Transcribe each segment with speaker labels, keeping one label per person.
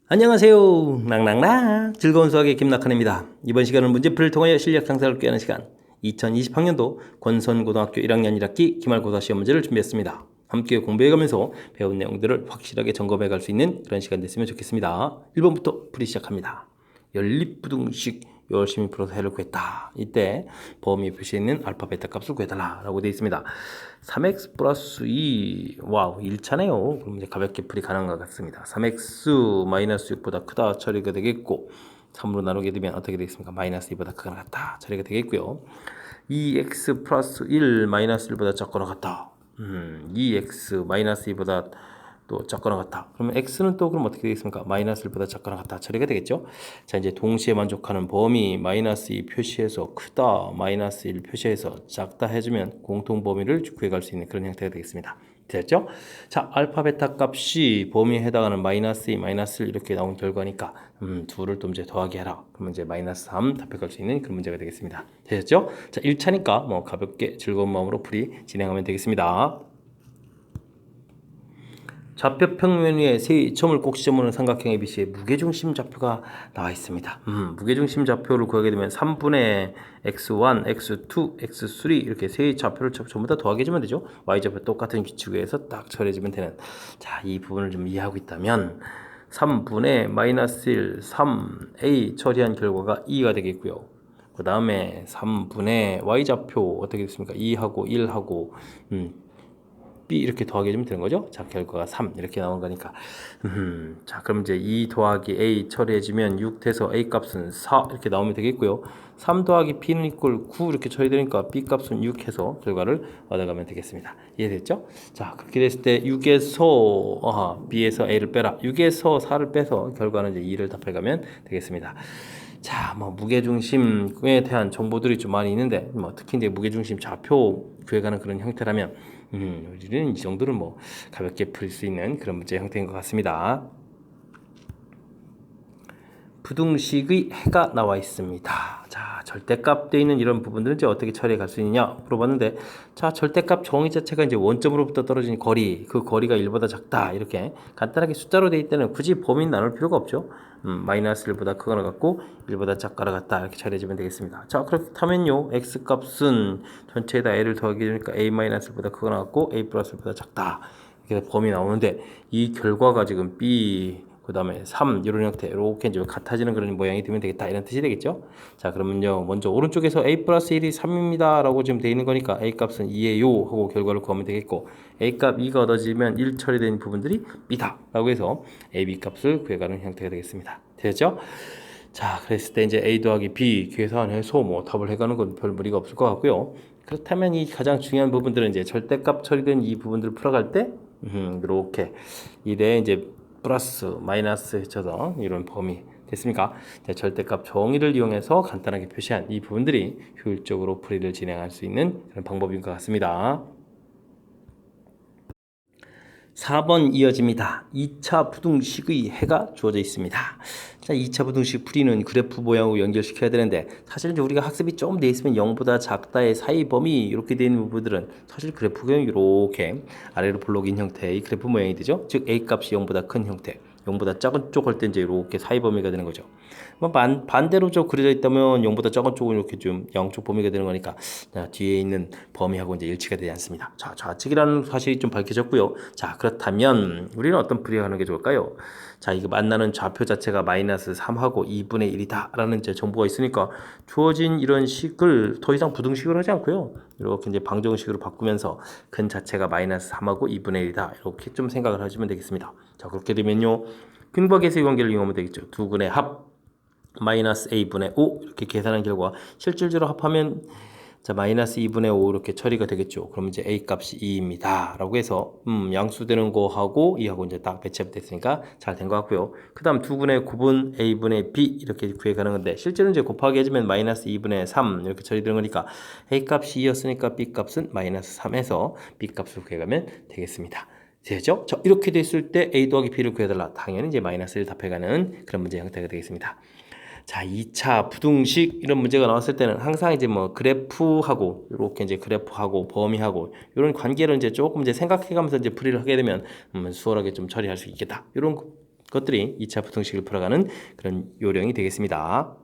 Speaker 1: 안녕하세요. 낭낭낭 즐거운 수학의 김낙한입니다. 이번 시간은 문제풀이를 통하여 실력 향상을 꾀하는 시간 2020학년도 권선고등학교 1학년 1학기 기말고사 시험 문제를 준비했습니다. 함께 공부해가면서 배운 내용들을 확실하게 점검해 갈 수 있는 그런 시간 됐으면 좋겠습니다. 1번부터 풀이 시작합니다. 연립부등식 열심히 풀어서 해를 구했다. 이때 범위 표시에 있는 알파 베타 값을 구해달라 라고 되어 있습니다. 3x 플러스 2 와우 1차네요. 그럼 이제 가볍게 풀이 가능한 것 같습니다. 3x 마이너스 6보다 크다 처리가 되겠고 3으로 나누게 되면 어떻게 되겠습니까? 마이너스 2보다 크거나 같다 처리가 되겠고요. 2x 플러스 1 마이너스 1보다 작거나 같다. 2x 마이너스 2보다 또 작거나 같다. 그러면 x는 또 그럼 어떻게 되겠습니까? 마이너스 1보다 작거나 같다 처리가 되겠죠. 자, 이제 동시에 만족하는 범위 마이너스 2 표시해서 크다, 마이너스 1 표시해서 작다 해주면 공통 범위를 구해갈 수 있는 그런 형태가 되겠습니다. 됐죠? 자, 알파 베타 값이 범위에 해당하는 마이너스 2, 마이너스 1 이렇게 나온 결과니까 둘을 또 이제 더하기 해라. 그러면 이제 마이너스 3 답해갈 수 있는 그런 문제가 되겠습니다. 되셨죠? 자, 1차니까 뭐 가볍게 즐거운 마음으로 풀이 진행하면 되겠습니다. 좌표 평면 위에 세 점을 꼭 지점으로 삼각형 ABC의 무게중심 좌표가 나와 있습니다. 무게중심 좌표를 구하게 되면 3분의 x1, x2, x3 이렇게 세 좌표를 전부 다 더하게 해주면 되죠. y좌표 똑같은 규칙에서 딱 처리해주면 되는. 자, 이 부분을 좀 이해하고 있다면 3분의 마이너스 1, 3a 처리한 결과가 2가 되겠고요. 그 다음에 3분의 y좌표 어떻게 됐습니까? 2하고 1하고 B 이렇게 더하기 해주면 되는 거죠. 자, 결과가 3 이렇게 나온 거니까 자, 그럼 이제 2 더하기 A 처리해주면 6 돼서 A 값은 4 이렇게 나오면 되겠고요. 3 더하기 B는 이꼴 9 이렇게 처리되니까 B 값은 6 해서 결과를 얻어가면 되겠습니다. 이해됐죠? 자, 그렇게 됐을 때 6에서 B에서 A를 빼라. 6에서 4를 빼서 결과는 이제 2를 답해가면 되겠습니다. 자, 뭐 무게중심에 대한 정보들이 좀 많이 있는데 특히 이제 무게중심 좌표 구해가는 그런 형태라면 우리는 이 정도는 뭐 가볍게 풀 수 있는 그런 문제 형태인 것 같습니다. 부등식의 해가 나와 있습니다. 자, 절대값 돼 있는 이런 부분들은 이제 어떻게 처리해 갈 수 있느냐 물어봤는데, 자, 절대값 정의 자체가 이제 원점으로부터 떨어진 거리, 그 거리가 1보다 작다 이렇게 간단하게 숫자로 돼 있다면 굳이 범위 나눌 필요가 없죠. 마이너스 1보다 크거나 같고 1보다 작거나 같다 이렇게 처리해주면 되겠습니다. 자, 그렇다면요 x값은 전체에다 a를 더하게 되니까 a 마이너스 1보다 크거나 같고 a 플러스 1보다 작다 이렇게 범위 나오는데, 이 결과가 지금 b 그 다음에 3 이런 형태 이렇게 이제 같아지는 그런 모양이 되면 되겠다 이런 뜻이 되겠죠. 자, 그러면요 먼저 오른쪽에서 a 플러스 1이 3입니다 라고 지금 되어 있는 거니까 a 값은 2예요 하고 결과를 구하면 되겠고, a 값 2가 얻어지면 1 처리된 부분들이 b다 라고 해서 a, b 값을 구해가는 형태가 되겠습니다. 되셨죠? 자, 그랬을 때 이제 a 더하기 b 계산해서 뭐 답을 해가는 건 별 무리가 없을 것 같고요. 그렇다면 이 가장 중요한 부분들은 이제 절대값 처리된 이 부분들을 풀어갈 때 이렇게 이래 이제 플러스 마이너스 해쳐서 이런 범위 됐습니까? 자, 절대값 정의를 이용해서 간단하게 표시한 이 부분들이 효율적으로 풀이를 진행할 수 있는 그런 방법인 것 같습니다. 4번 이어집니다. 2차 부등식의 해가 주어져 있습니다. 자, 2차 부등식 풀이는 그래프 모양으로 연결시켜야 되는데, 사실 이제 우리가 학습이 좀 돼 있으면 0보다 작다의 사이 범위 이렇게 되어 있는 부분들은 사실 그래프가 이렇게 아래로 블록인 형태의 그래프 모양이 되죠. 즉 A 값이 0보다 큰 형태, 0보다 작은 쪽 할 때 이제 이렇게 사이 범위가 되는 거죠. 반대로 좀 그려져 있다면 0보다 작은 쪽은 이렇게 좀 양쪽 범위가 되는 거니까, 자, 뒤에 있는 범위하고 이제 일치가 되지 않습니다. 자, 좌측이라는 사실이 좀 밝혀졌고요. 자, 그렇다면 우리는 어떤 풀이를 하는 게 좋을까요? 자, 이거 만나는 좌표 자체가 마이너스 3하고 2분의 1이다 라는 이제 정보가 있으니까 주어진 이런 식을 더 이상 부등식으로 하지 않고요, 이렇게 이제 방정식으로 바꾸면서 근 자체가 마이너스 3하고 2분의 1이다 이렇게 좀 생각을 하시면 되겠습니다. 자, 그렇게 되면요 근과계수의 관계를 이용하면 되겠죠. 두 근의 합 마이너스 a분의 5 이렇게 계산한 결과 실질적으로 합하면 자 마이너스 2분의 5 이렇게 처리가 되겠죠. 그럼 이제 a 값이 2입니다 라고 해서 양수되는 거하고 2하고 이제 딱 배치됐으니까 잘 된 것 같고요. 그 다음 두 분의 곱은 a분의 b 이렇게 구해가는 건데, 실제로 이제 곱하기 해주면 마이너스 2분의 3 이렇게 처리되는 거니까 a 값이 2였으니까 b 값은 마이너스 3에서 b 값을 구해가면 되겠습니다. 되죠? 자, 이렇게 됐을 때 a 더하기 b를 구해달라. 당연히 이제 마이너스를 답해가는 그런 문제 형태가 되겠습니다. 자, 2차 부등식 이런 문제가 나왔을 때는 항상 이제 뭐 그래프하고 이렇게 이제 그래프하고 범위하고 이런 관계를 이제 조금 이제 생각해가면서 이제 풀이를 하게 되면 수월하게 좀 처리할 수 있겠다. 이런 것들이 2차 부등식을 풀어가는 그런 요령이 되겠습니다.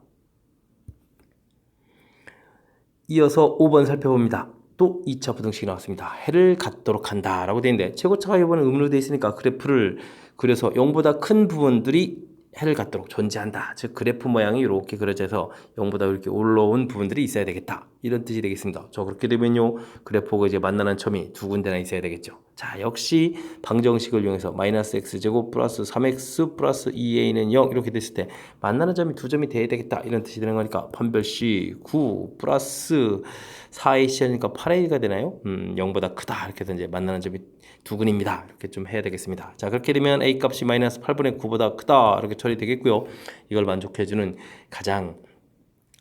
Speaker 1: 이어서 5번 살펴봅니다. 또 2차 부등식이 나왔습니다. 해를 갖도록 한다 라고 되어 있는데 최고차가 이번에 음으로 되어 있으니까 그래프를 그려서 0보다 큰 부분들이 해를 갖도록 존재한다. 즉 그래프 모양이 이렇게 그려져서 0보다 이렇게 올라온 부분들이 있어야 되겠다. 이런 뜻이 되겠습니다. 저 그렇게 되면요. 그래프가 이제 만나는 점이 두 군데나 있어야 되겠죠. 자, 역시 방정식을 이용해서 마이너스 x제곱 플러스 3x 플러스 2a는 0 이렇게 됐을 때 만나는 점이 두 점이 돼야 되겠다. 이런 뜻이 되는 거니까 판별시 9 플러스 4ac 하니까 8a가 되나요? 0보다 크다. 이렇게 해서 이제 만나는 점이 두 근입니다. 이렇게 좀 해야 되겠습니다. 자, 그렇게 되면 a 값이 마이너스 8분의 9보다 크다. 이렇게 처리되겠고요. 이걸 만족해주는 가장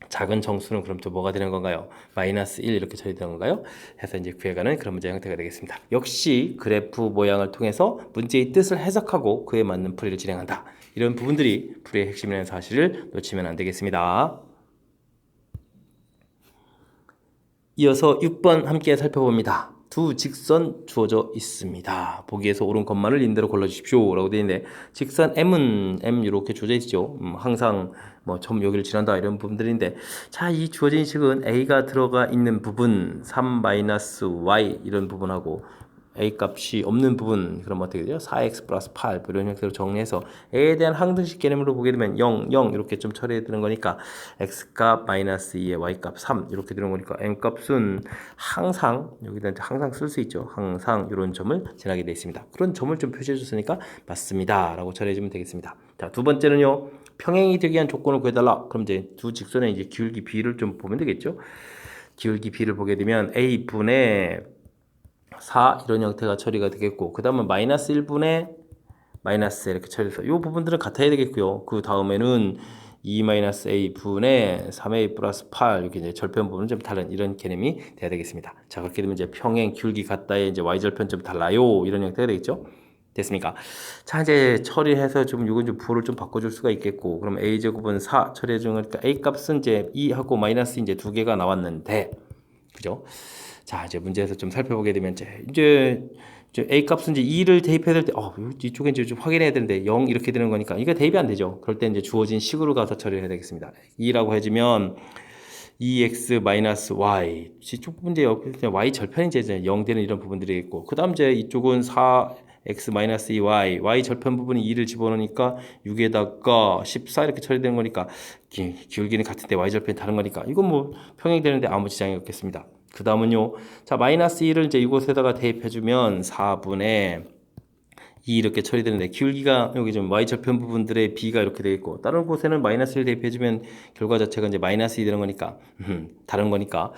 Speaker 1: 작은 정수는 그럼 또 뭐가 되는 건가요? 마이너스 1 이렇게 처리되는 건가요? 해서 이제 구해가는 그런 문제 형태가 되겠습니다. 역시 그래프 모양을 통해서 문제의 뜻을 해석하고 그에 맞는 풀이를 진행한다. 이런 부분들이 풀이의 핵심이라는 사실을 놓치면 안 되겠습니다. 이어서 6번 함께 살펴봅니다. 두 직선 주어져 있습니다. 보기에서 옳은 것만을 임대로 골라주십시오 라고 되어 있는데 직선 M은 M 이렇게 주어져 있죠. 항상 뭐 점 여기를 지난다 이런 부분들인데 자, 이 주어진 식은 A가 들어가 있는 부분 3-Y 이런 부분하고 A 값이 없는 부분 그럼 어떻게 되죠? 4x 플러스 8 이런 형태로 정리해서 A에 대한 항등식 개념으로 보게 되면 0, 0 이렇게 좀 처리해 되는 거니까 X값 마이너스 2에 Y값 3 이렇게 되는 거니까 M값은 항상 여기다 항상 쓸 수 있죠. 항상 이런 점을 지나게 되어 있습니다. 그런 점을 좀 표시해 줬으니까 맞습니다 라고 처리해 주면 되겠습니다. 자, 두 번째는요. 평행이 되기 위한 조건을 구해달라. 그럼 이제 두 직선의 이제 기울기 B를 좀 보면 되겠죠. 기울기 B를 보게 되면 A분의 4 이런 형태가 처리가 되겠고 그 다음은 마이너스 1분의 마이너스 이렇게 처리해서 이 부분들은 같아야 되겠고요. 그 다음에는 2-a 분의 3a 플러스 8 이렇게 이제 절편 부분은 좀 다른 이런 개념이 돼야 되겠습니다. 자, 그렇게 되면 이제 평행 기울기 같다의 이제 y절편 좀 달라요 이런 형태가 되겠죠. 됐습니까? 자, 이제 처리해서 좀 이건 좀 부호를 좀 바꿔줄 수가 있겠고 그럼 a 제곱은 4 처리해 주는 거니까 a 값은 이제 2하고 마이너스 이제 두 개가 나왔는데 그죠? 자, 이제 문제에서 좀 살펴보게 되면 이제 A 값은 이제 2를 대입해야 될 때, 이쪽에 이제 좀 확인해야 되는데 0 이렇게 되는 거니까 이거 대입이 안 되죠. 그럴 때 이제 주어진 식으로 가서 처리를 해야 되겠습니다. 2라고 해주면 2x-y 이쪽 부분 이제 y 절편이 이제 0 되는 이런 부분들이 있고 그 다음 이제 이쪽은 4x-2y y 절편 부분이 2를 집어넣으니까 6에다가 14 이렇게 처리되는 거니까 기울기는 같은데 y 절편이 다른 거니까 이건 뭐 평행되는데 아무 지장이 없겠습니다. 그 다음은요. 자, 마이너스 2를 이제 이곳에다가 대입해주면 4분의 2 이렇게 처리되는데 기울기가 여기 좀 y절편 부분들의 b가 이렇게 되겠고 다른 곳에는 마이너스를 대입해주면 결과 자체가 이제 마이너스 2 되는 거니까 다른 거니까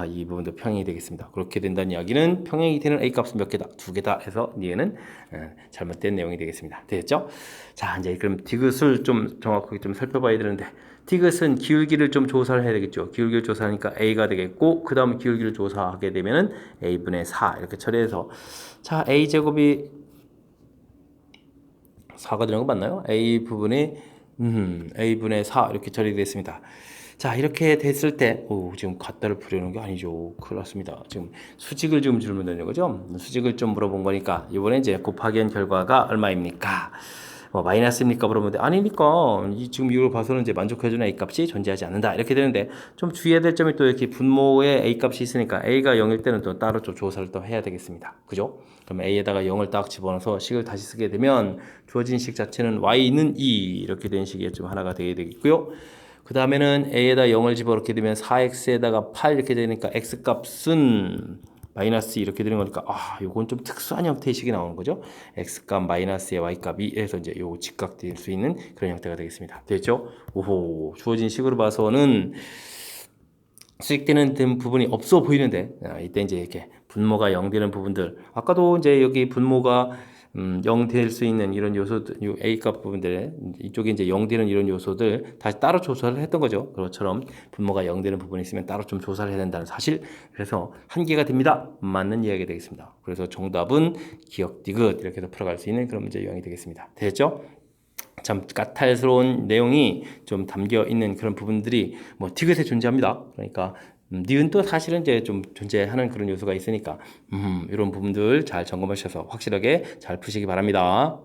Speaker 1: 이 부분도 평행이 되겠습니다. 그렇게 된다는 이야기는 평행이 되는 a 값은 몇 개다? 두 개다 해서 얘는 잘못된 내용이 되겠습니다. 되겠죠? 자, 이제 그럼 디귿을 좀 정확하게 좀 살펴봐야 되는데 디귿은 기울기를 좀 조사를 해야 되겠죠. 기울기를 조사하니까 a가 되겠고 그 다음 기울기를 조사하게 되면은 a분의 4 이렇게 처리해서 자, a 제곱이 4가 되는 거 맞나요? a분의 4 이렇게 처리되었습니다. 자, 이렇게 됐을 때 지금 갖다를 부르는 게 아니죠. 큰일 났습니다. 지금 수직을 좀 질문하는 거죠. 수직을 좀 물어본 거니까 이번에 이제 곱하기 한 결과가 얼마입니까? 마이너스입니까? 물어보는데 아니니까 지금 이걸 봐서는 이제 만족해주는 a 값이 존재하지 않는다 이렇게 되는데 좀 주의해야 될 점이 또 이렇게 분모에 a 값이 있으니까 a가 0일 때는 또 따로 좀 조사를 또 해야 되겠습니다. 그죠? 그럼 a에다가 0을 딱 집어넣어서 식을 다시 쓰게 되면 주어진 식 자체는 y는 2 이렇게 된 식이 좀 하나가 되게 되겠고요. 그 다음에는 a에다 0을 집어넣게 되면 4x에다가 8 이렇게 되니까 x 값은 마이너스 이렇게 되는 거니까 요건 좀 특수한 형태의 식이 나오는 거죠. x값 마이너스의 y값이 해서 이제 요 직각될 수 있는 그런 형태가 되겠습니다. 됐죠? 오호, 주어진 식으로 봐서는 수직되는 부분이 없어 보이는데 이때 이제 이렇게 분모가 0 되는 부분들 아까도 이제 여기 분모가 0 될 수 있는 이런 요소들, A 값 부분들, 이쪽에 이제 0 되는 이런 요소들 다시 따로 조사를 했던 거죠. 그것처럼 분모가 0 되는 부분이 있으면 따로 좀 조사를 해야 된다는 사실. 그래서 한 개가 됩니다. 맞는 이야기가 되겠습니다. 그래서 정답은 기억 디귿 이렇게 해서 풀어갈 수 있는 그런 문제 유형이 되겠습니다. 됐죠? 참 까탈스러운 내용이 좀 담겨 있는 그런 부분들이 뭐 디귿에 존재합니다. 그러니까 니은 또 사실은 이제 좀 존재하는 그런 요소가 있으니까 이런 부분들 잘 점검하셔서 확실하게 잘 푸시기 바랍니다.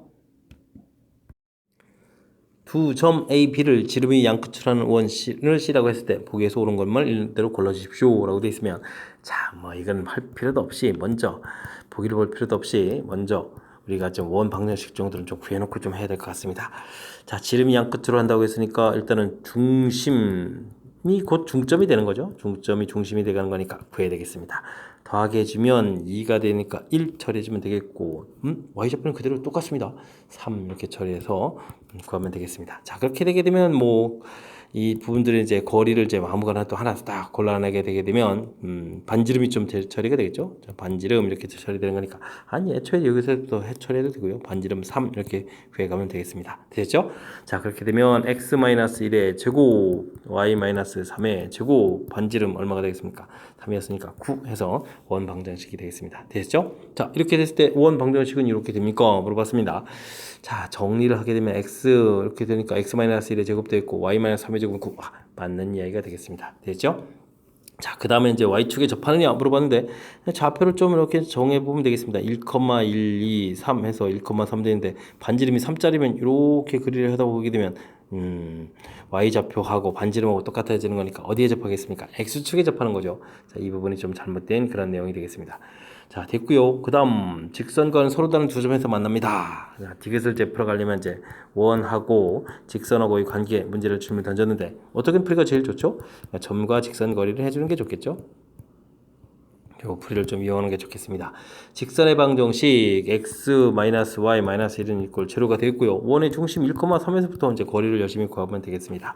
Speaker 1: 두 점 A, B를 지름이 양끝으로 하는 원을 C라고 했을 때 보기에서 옳은 것만 이대로 골라주십시오 라고 되어 있으면, 자, 뭐 이건 할 필요도 없이 먼저 보기를 볼 필요도 없이 먼저 우리가 좀 원 방정식 정도는 좀 구해놓고 좀 해야 될 것 같습니다. 자, 지름이 양끝으로 한다고 했으니까 일단은 중심이 곧 중점이 되는 거죠. 중점이 중심이 되는 거니까 구해야 되겠습니다. 더하기 해주면 2가 되니까 1 처리해주면 되겠고, y좌표는 그대로 똑같습니다. 3 이렇게 처리해서 구하면 되겠습니다. 자, 그렇게 되게 되면 뭐 이 부분들이 이제 거리를 이제 아무거나 또 하나 딱 골라내게 되게 되면 반지름이 좀 처리가 되겠죠. 자, 반지름 이렇게 처리되는 거니까, 아니 애초에 여기서부터 처리해도 되고요. 반지름 3 이렇게 구해가면 되겠습니다. 되겠죠? 자, 그렇게 되면 x-1의 제곱 y-3의 제곱 반지름 얼마가 되겠습니까? 3이었으니까 9 해서 원 방정식이 되겠습니다. 되겠죠? 자, 이렇게 됐을 때 원 방정식은 이렇게 됩니까? 물어봤습니다. 자, 정리를 하게 되면 x 이렇게 되니까 x-1의 제곱도 있고 y-3의 제곱은 9. 맞는 이야기가 되겠습니다. 되겠죠? 자, 그 다음에 이제 y축에 접하느냐 물어봤는데, 좌표를 좀 이렇게 정해보면 되겠습니다. 1,1, 2, 3 해서 1,3 되는데 반지름이 3짜리면 이렇게 그리를 하다 보게 되면 y좌표하고 반지름하고 똑같아지는 거니까 어디에 접하겠습니까? x축에 접하는 거죠. 자, 이 부분이 좀 잘못된 그런 내용이 되겠습니다. 자, 됐고요. 그 다음 직선과는 서로 다른 두 점에서 만납니다. 자, 디귿을 이제 풀어가려면 이제 원하고 직선하고의 관계 문제를 질문 던졌는데 어떻게 풀이가 제일 좋죠? 그러니까 점과 직선 거리를 해주는 게 좋겠죠. 요 풀이를 좀 이용하는 게 좋겠습니다. 직선의 방정식 x-y-1은 이꼴 제로가 되겠고요. 원의 중심 1,3에서부터 이제 거리를 열심히 구하면 되겠습니다.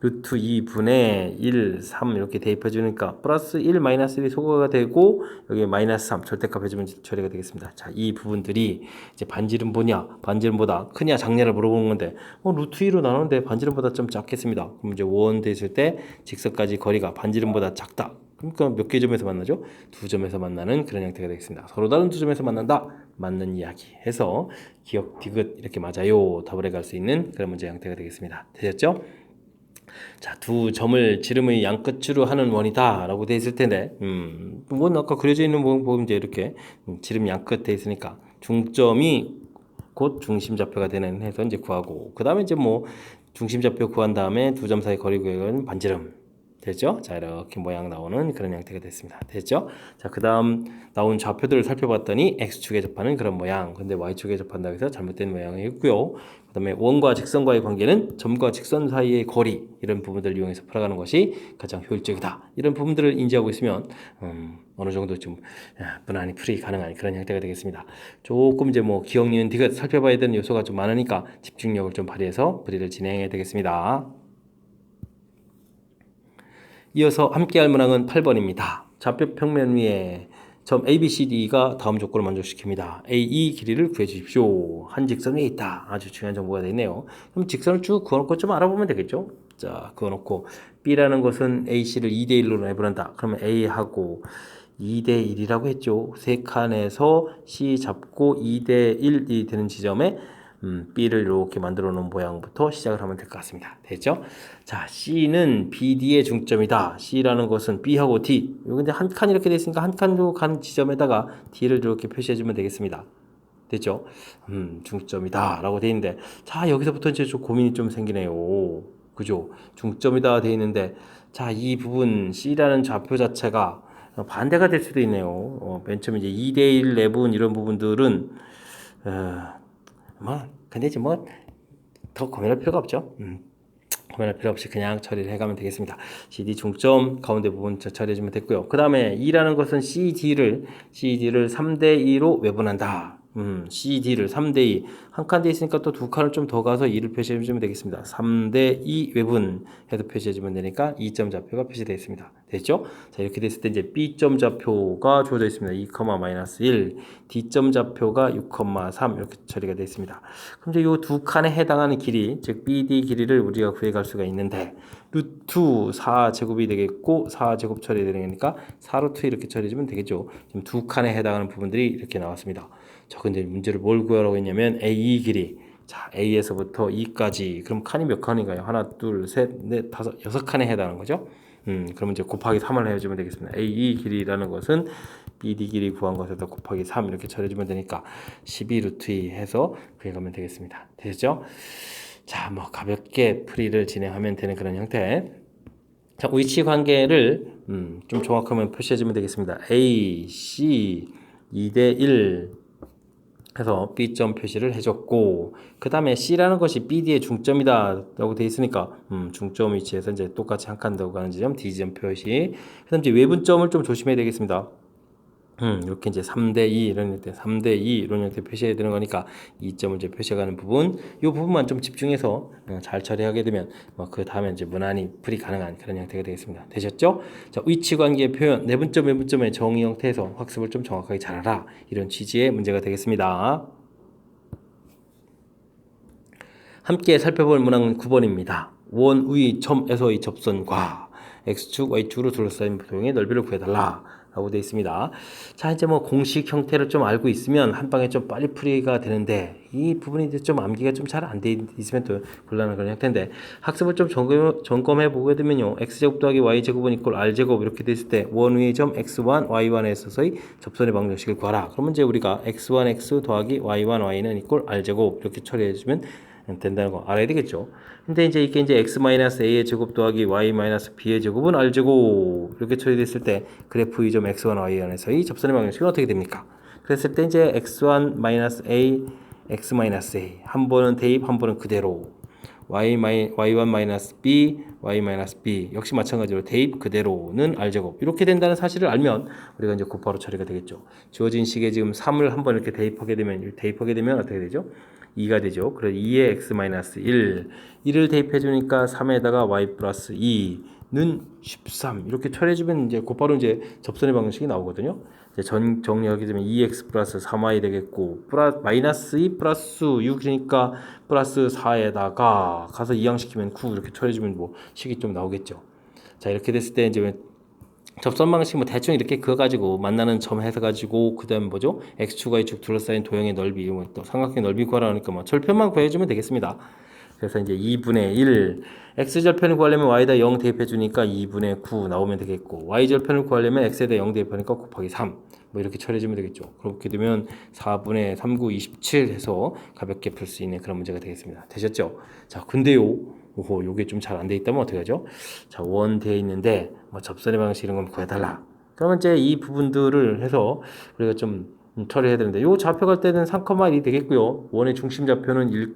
Speaker 1: 루트 2분의 1, 3 이렇게 대입해 주니까 플러스 1, 마이너스 1이 소거가 되고 여기 마이너스 3 절대값 해주면 처리가 되겠습니다. 자, 이 부분들이 이제 반지름보다 크냐 작냐를 물어보는 건데, 루트 2로 나누는데 반지름보다 좀 작겠습니다. 그럼 이제 원 됐을 때 직선까지 거리가 반지름보다 작다. 그러니까 몇 개 점에서 만나죠? 두 점에서 만나는 그런 형태가 되겠습니다. 서로 다른 두 점에서 만난다. 맞는 이야기 해서 기억, 디귿 이렇게 맞아요. 답을 해갈 수 있는 그런 문제 형태가 되겠습니다. 되셨죠? 자, 두 점을 지름의 양끝으로 하는 원이다 라고 돼 있을 텐데, 원 아까 그려져 있는 원 보면 이제 이렇게 지름 양끝 돼 있으니까 중점이 곧 중심좌표가 되는 해서 이제 구하고, 그 다음에 이제 뭐 중심좌표 구한 다음에 두 점 사이 거리 구역은 반지름 됐죠? 자, 이렇게 모양 나오는 그런 형태가 됐습니다. 됐죠? 자, 그 다음 나온 좌표들을 살펴봤더니 X축에 접하는 그런 모양, 근데 Y축에 접한다고 해서 잘못된 모양이었고요. 그 다음에 원과 직선과의 관계는 점과 직선 사이의 거리, 이런 부분들을 이용해서 풀어가는 것이 가장 효율적이다. 이런 부분들을 인지하고 있으면 어느 정도 좀 무난히 풀이 가능한 그런 형태가 되겠습니다. 조금 이제 뭐 기억, 니은, 디귿 살펴봐야 되는 요소가 좀 많으니까 집중력을 좀 발휘해서 풀이를 진행해야 되겠습니다. 이어서 함께할 문항은 8번입니다. 좌표 평면 위에 점 ABCD가 다음 조건을 만족시킵니다. AE 길이를 구해주십시오. 한 직선 위에 있다. 아주 중요한 정보가 되어 있네요. 그럼 직선을 쭉 그어놓고 좀 알아보면 되겠죠. 자, 그어놓고 B라는 것은 AC를 2대1로 내분한다. 그러면 A하고 2대1이라고 했죠. 세 칸에서 C 잡고 2대1이 되는 지점에 B를 이렇게 만들어 놓은 모양부터 시작을 하면 될 것 같습니다. 됐죠? 자, C는 BD의 중점이다. C라는 것은 B하고 D. 근데 한 칸 이렇게 돼 있으니까 한 칸도 간 지점에다가 D를 이렇게 표시해 주면 되겠습니다. 됐죠? 중점이다 라고 돼 있는데, 자, 여기서부터 이제 좀 고민이 좀 생기네요. 그죠? 중점이다 돼 있는데, 자, 이 부분 C라는 좌표 자체가 반대가 될 수도 있네요. 맨 처음에 이제 2대1 내분 이런 부분들은 근데 이제 뭐 더 고민할 필요가 없죠. 고민할 필요 없이 그냥 처리를 해가면 되겠습니다. CD 중점 가운데 부분 처리해주면 됐고요. 그 다음에 2라는 것은 CD를 3대2로 외분한다. CD를 3대2 한 칸 돼 있으니까 또 두 칸을 좀 더 가서 2를 표시해주면 되겠습니다. 3대2 외분 해서 표시해주면 되니까 2점 좌표가 표시되어 있습니다. 됐죠? 자, 이렇게 됐을 때 이제 B점 좌표가 주어져 있습니다. 2,-1 D점 좌표가 6,3 이렇게 처리가 되어 있습니다. 그럼 이제 이 두 칸에 해당하는 길이, 즉 BD 길이를 우리가 구해갈 수가 있는데, 루트 4제곱이 되겠고 4제곱 처리되니까 4루트 이렇게 처리해주면 되겠죠. 지금 두 칸에 해당하는 부분들이 이렇게 나왔습니다. 자, 근데 문제를 뭘 구하라고 했냐면 AE 길이. 자, A에서부터 E까지. 그럼 칸이 몇 칸인가요? 하나, 둘, 셋, 넷, 다섯, 6칸에 해당하는 거죠. 그러면 이제 곱하기 3을 해주면 되겠습니다. AE 길이라는 것은 BD 길이 구한 것에다 곱하기 3 이렇게 처리해주면 되니까 12루트 2 해서 구해가면 되겠습니다. 되셨죠? 자, 뭐 가볍게 풀이를 진행하면 되는 그런 형태. 자, 위치 관계를 좀 정확하면 표시해주면 되겠습니다. A, C 2대 1 해서 B점 표시를 해줬고, 그 다음에 C라는 것이 BD의 중점이다 라고 되어 있으니까 중점 위치에서 이제 똑같이 한 칸 더 가는 지점 D점 표시. 그 다음 이제 외분점을 좀 조심해야 되겠습니다. 이렇게 이제 3대 2 이런 형태, 3대 2 이런 형태 표시해야 되는 거니까 2점을 이제 표시해가는 부분, 이 부분만 좀 집중해서 잘 처리하게 되면 그 다음에 이제 무난히 풀이 가능한 그런 형태가 되겠습니다. 되셨죠? 자, 위치 관계 표현, 내분점, 외분점의 정의 형태에서 학습을 좀 정확하게 잘하라, 이런 취지의 문제가 되겠습니다. 함께 살펴볼 문항은 9번입니다. 원 위 점에서의 접선과 x축, y축으로 둘러싸인 도형의 넓이를 구해달라 라고 되어 있습니다. 자, 이제 뭐 공식 형태를 좀 알고 있으면 한 방에 좀 빨리 풀이가 되는데, 이 부분이 이제 좀 암기가 좀 잘 안 돼 있으면 또 곤란한 그런 형태인데, 학습을 좀 점검해 보게 되면요, x제곱 더하기 y제곱은 이꼴 r제곱 이렇게 됐을 때 원 위의 점 x1, y1에 있어서의 접선의 방정식을 구하라. 그러면 이제 우리가 x1, x 더하기 y1, y는 이꼴 r제곱 이렇게 처리해 주면 된다는 거 알아야 되겠죠. 근데 이제 이게 이제 x-a의 제곱 더하기 y-b의 제곱은 r제곱 이렇게 처리됐을 때 그래프 이 점 x1, y1에서의 접선의 방정식은 어떻게 됩니까? 그랬을 때 이제 x1-a, x-a 한 번은 대입, 한 번은 그대로, y1-b, y-b 역시 마찬가지로 대입 그대로는 r제곱 이렇게 된다는 사실을 알면 우리가 이제 곧바로 처리가 되겠죠. 주어진 식에 지금 3을 한번 이렇게 대입하게 되면 어떻게 되죠? 2가 되죠. 그래서 2에 x-1 1을 대입해 주니까 3에다가 y 플러스 2는 13 이렇게 처리해주면 이제 곧바로 이제 접선의 방식이 나오거든요. 이제 정리하게 되면 2x 플러스 3y 되겠고, 마이너스 2 플러스 6이니까 플러스 4에다가 가서 이항시키면 9 이렇게 처리해주면 뭐 식이 좀 나오겠죠. 자, 이렇게 됐을 때 이제 접선 방식 뭐 대충 이렇게 그어가지고 만나는 점 해서가지고 그 다음 뭐죠? x축, y축 둘러싸인 도형의 넓이, 또 삼각형의 넓이 구하라 하니까 뭐 절편만 구해주면 되겠습니다. 그래서 이제 2분의 1 x절편을 구하려면 y에다 0 대입해 주니까 2분의 9 나오면 되겠고, y절편을 구하려면 x에다 0 대입하니까 곱하기 3 뭐 이렇게 처리해주면 되겠죠. 그렇게 되면 4분의 3, 9, 27 해서 가볍게 풀 수 있는 그런 문제가 되겠습니다. 되셨죠? 자, 근데요, 오호, 요게 좀 잘 안 돼 있다면 어떻게 하죠? 자, 원 돼 있는데 뭐 접선의 방식 이런 건 구해달라. 그러면 이제 이 부분들을 해서 우리가 좀 처리해야 되는데, 요 좌표 갈 때는 3,1이 되겠고요. 원의 중심 좌표는 1,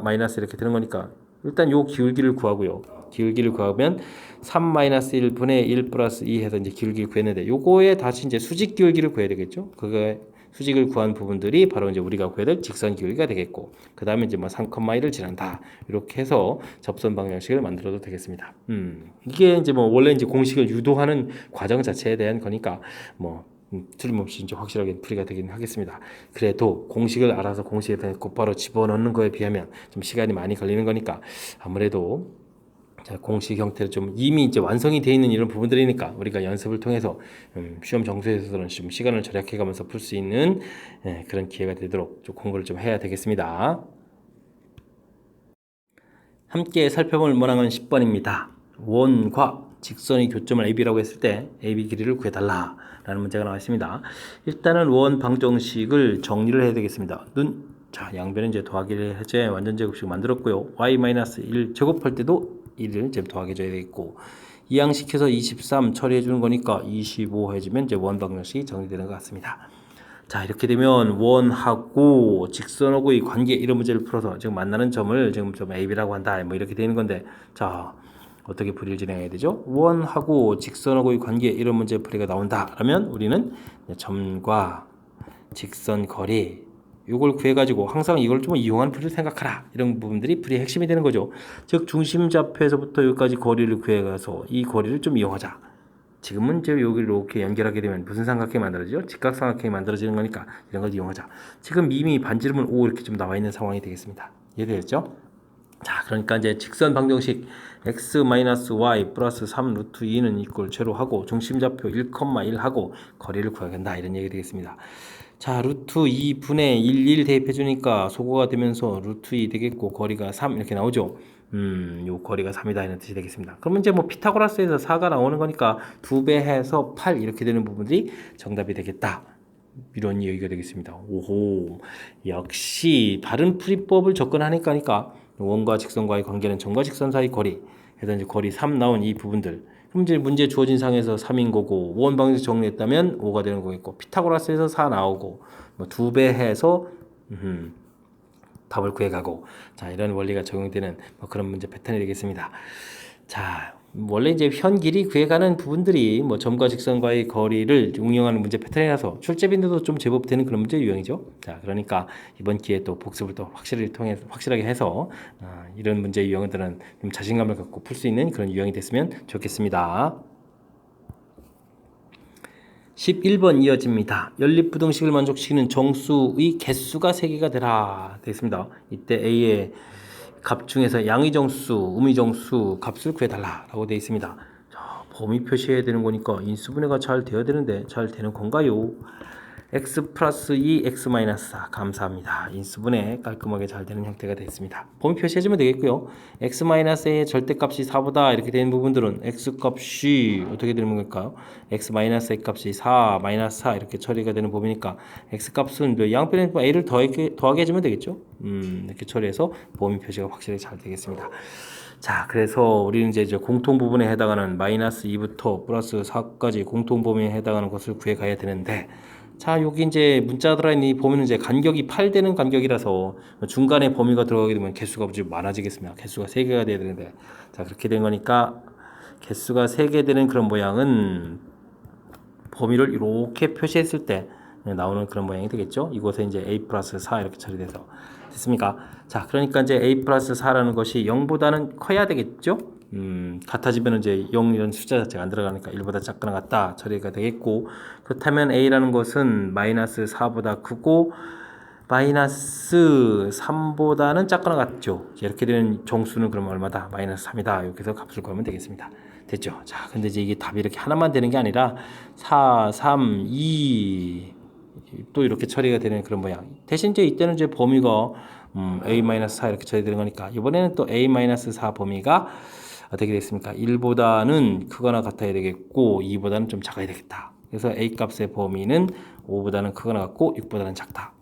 Speaker 1: 마이너스 이렇게 되는 거니까 일단 요 기울기를 구하고요. 기울기를 구하면 3-1분의 1 플러스 2 해서 이제 기울기를 구했는데, 요거에 다시 이제 수직 기울기를 구해야 되겠죠. 그게 수직을 구한 부분들이 바로 이제 우리가 구해야 될 직선 기울기가 되겠고, 그 다음에 이제 뭐 3,1을 지난다 이렇게 해서 접선 방정식을 만들어도 되겠습니다. 이게 이제 뭐 원래 이제 공식을 유도하는 과정 자체에 대한 거니까 뭐 틀림없이 이제 확실하게 풀이가 되긴 하겠습니다. 그래도 공식을 알아서 공식에 대해 곧바로 집어넣는 거에 비하면 좀 시간이 많이 걸리는 거니까 아무래도 자, 공식 형태로 좀 이미 이제 완성이 되어 있는 이런 부분들이니까 우리가 연습을 통해서 시험 정수에서는 좀 시간을 절약해 가면서 풀 수 있는 그런 기회가 되도록 좀 공부를 좀 해야 되겠습니다. 함께 살펴볼 문항은 10번입니다. 원과 직선의 교점을 AB라고 했을 때 AB 길이를 구해달라 라는 문제가 나와 있습니다. 일단은 원 방정식을 정리를 해야 되겠습니다. 자, 양변은 이제 더하기를 해제 완전 제곱식 만들었고요. y-1 제곱할 때도 1을 이제 더하기 줘야 되겠고, 이항시켜서 23 처리해 주는 거니까 25 해주면 이제 원 방정식이 정리되는 것 같습니다. 자, 이렇게 되면 원하고 직선하고의 관계 이런 문제를 풀어서 지금 만나는 점을 지금 좀 AB라고 한다 뭐 이렇게 되는 건데, 자, 어떻게 풀이를 진행해야 되죠? 원하고 직선하고의 관계 이런 문제 풀이가 나온다 그러면 우리는 점과 직선 거리 이걸 구해가지고 항상 이걸 좀 이용하는 풀이를 생각하라, 이런 부분들이 풀이의 핵심이 되는 거죠. 즉 중심 좌표에서부터 여기까지 거리를 구해가서 이 거리를 좀 이용하자. 지금은 이제 여기를 이렇게 연결하게 되면 무슨 삼각형이 만들어지죠? 직각삼각형이 만들어지는 거니까 이런 걸 이용하자. 지금 이미 반지름은 5 이렇게 좀 나와 있는 상황이 되겠습니다. 이해되겠죠? 자, 그러니까 이제 직선 방정식 x-y 플러스 3 루트 2는 이꼴 제로 하고 중심좌표 1,1 하고 거리를 구해야 된다, 이런 얘기 되겠습니다. 자, 루트 2분의 1 대입해 주니까 소거가 되면서 루트 2 되겠고 거리가 3 이렇게 나오죠. 요 거리가 3이다 이런 뜻이 되겠습니다. 그러면 이제 뭐 피타고라스에서 4가 나오는 거니까 2배 해서 8 이렇게 되는 부분들이 정답이 되겠다, 이런 얘기가 되겠습니다. 오호, 역시 다른 풀이법을 접근하니까 원과 직선과의 관계는 점과 직선 사이 거리. 그래서 이제 거리 3 나온 이 부분들. 그럼 이제 문제 주어진 상에서 3인 거고 원 방정식 정리했다면 5가 되는 거겠고 피타고라스에서 4 나오고 뭐 2배 해서 답을 구해가고 자 이런 원리가 적용되는 뭐 그런 문제 패턴이 되겠습니다. 자 원래 이제 현 길이 구해가는 부분들이 뭐 점과 직선과의 거리를 응용하는 문제 패턴이라서 출제 빈도도 좀 제법 되는 그런 문제 유형이죠. 자 그러니까 이번 기회에 또 복습을 또 확실하게 해서 이런 문제 유형들은 좀 자신감을 갖고 풀 수 있는 그런 유형이 됐으면 좋겠습니다. 11번 이어집니다. 연립부등식을 만족시키는 정수의 개수가 3개가 되라 되겠습니다. 이때 A의 값 중에서 양의정수, 음의정수 값을 구해달라라고 되어 있습니다. 자, 범위 표시해야 되는 거니까 인수분해가 잘 되어야 되는데 잘 되는 건가요? x 플러스 2, x 마이너스 4 감사합니다. 인수분해 깔끔하게 잘 되는 형태가 됐습니다. 범위 표시해주면 되겠고요. x 마이너스 의 절대값이 4보다 이렇게 되는 부분들은 x 값이 어떻게 되는 걸까요? x 마이너스 의 값이 4, 마이너스 4 이렇게 처리가 되는 범위니까 x 값은 양변에 a를 더하게 해주면 되겠죠. 이렇게 처리해서 범위 표시가 확실히 잘 되겠습니다. 자, 그래서 우리는 이제 공통 부분에 해당하는 마이너스 2부터 플러스 4까지 공통 범위에 해당하는 것을 구해 가야 되는데 자, 여기 이제 문자 들어있는 이 범위는 이제 간격이 8 되는 간격이라서 중간에 범위가 들어가게 되면 개수가 좀 많아지겠습니다. 개수가 3개가 돼야 되는데 자, 그렇게 된 거니까 개수가 3개 되는 그런 모양은 범위를 이렇게 표시했을 때 나오는 그런 모양이 되겠죠. 이곳에 이제 a 플러스 4 이렇게 처리돼서 됐습니까? 자, 그러니까 이제 a 플러스 4라는 것이 0보다는 커야 되겠죠. 같아지면 이제 0 이런 숫자 자체가 안 들어가니까 1보다 작거나 같다 처리가 되겠고 그렇다면 a라는 것은 마이너스 4보다 크고 마이너스 3보다는 작거나 같죠. 이렇게 되는 정수는 그러면 얼마다? 마이너스 3이다. 여기서 값을 구하면 되겠습니다. 됐죠? 자, 근데 이제 이게 답이 이렇게 하나만 되는 게 아니라 4, 3, 2 또 이렇게 처리가 되는 그런 모양. 대신 이제 이때는 이제 범위가 a-4 이렇게 처리되는 거니까 이번에는 또 a-4 범위가 어떻게 됐습니까? 1보다는 크거나 같아야 되겠고 2보다는 좀 작아야 되겠다. 그래서 a 값의 범위는 5보다는 크거나 같고 6보다는 작다.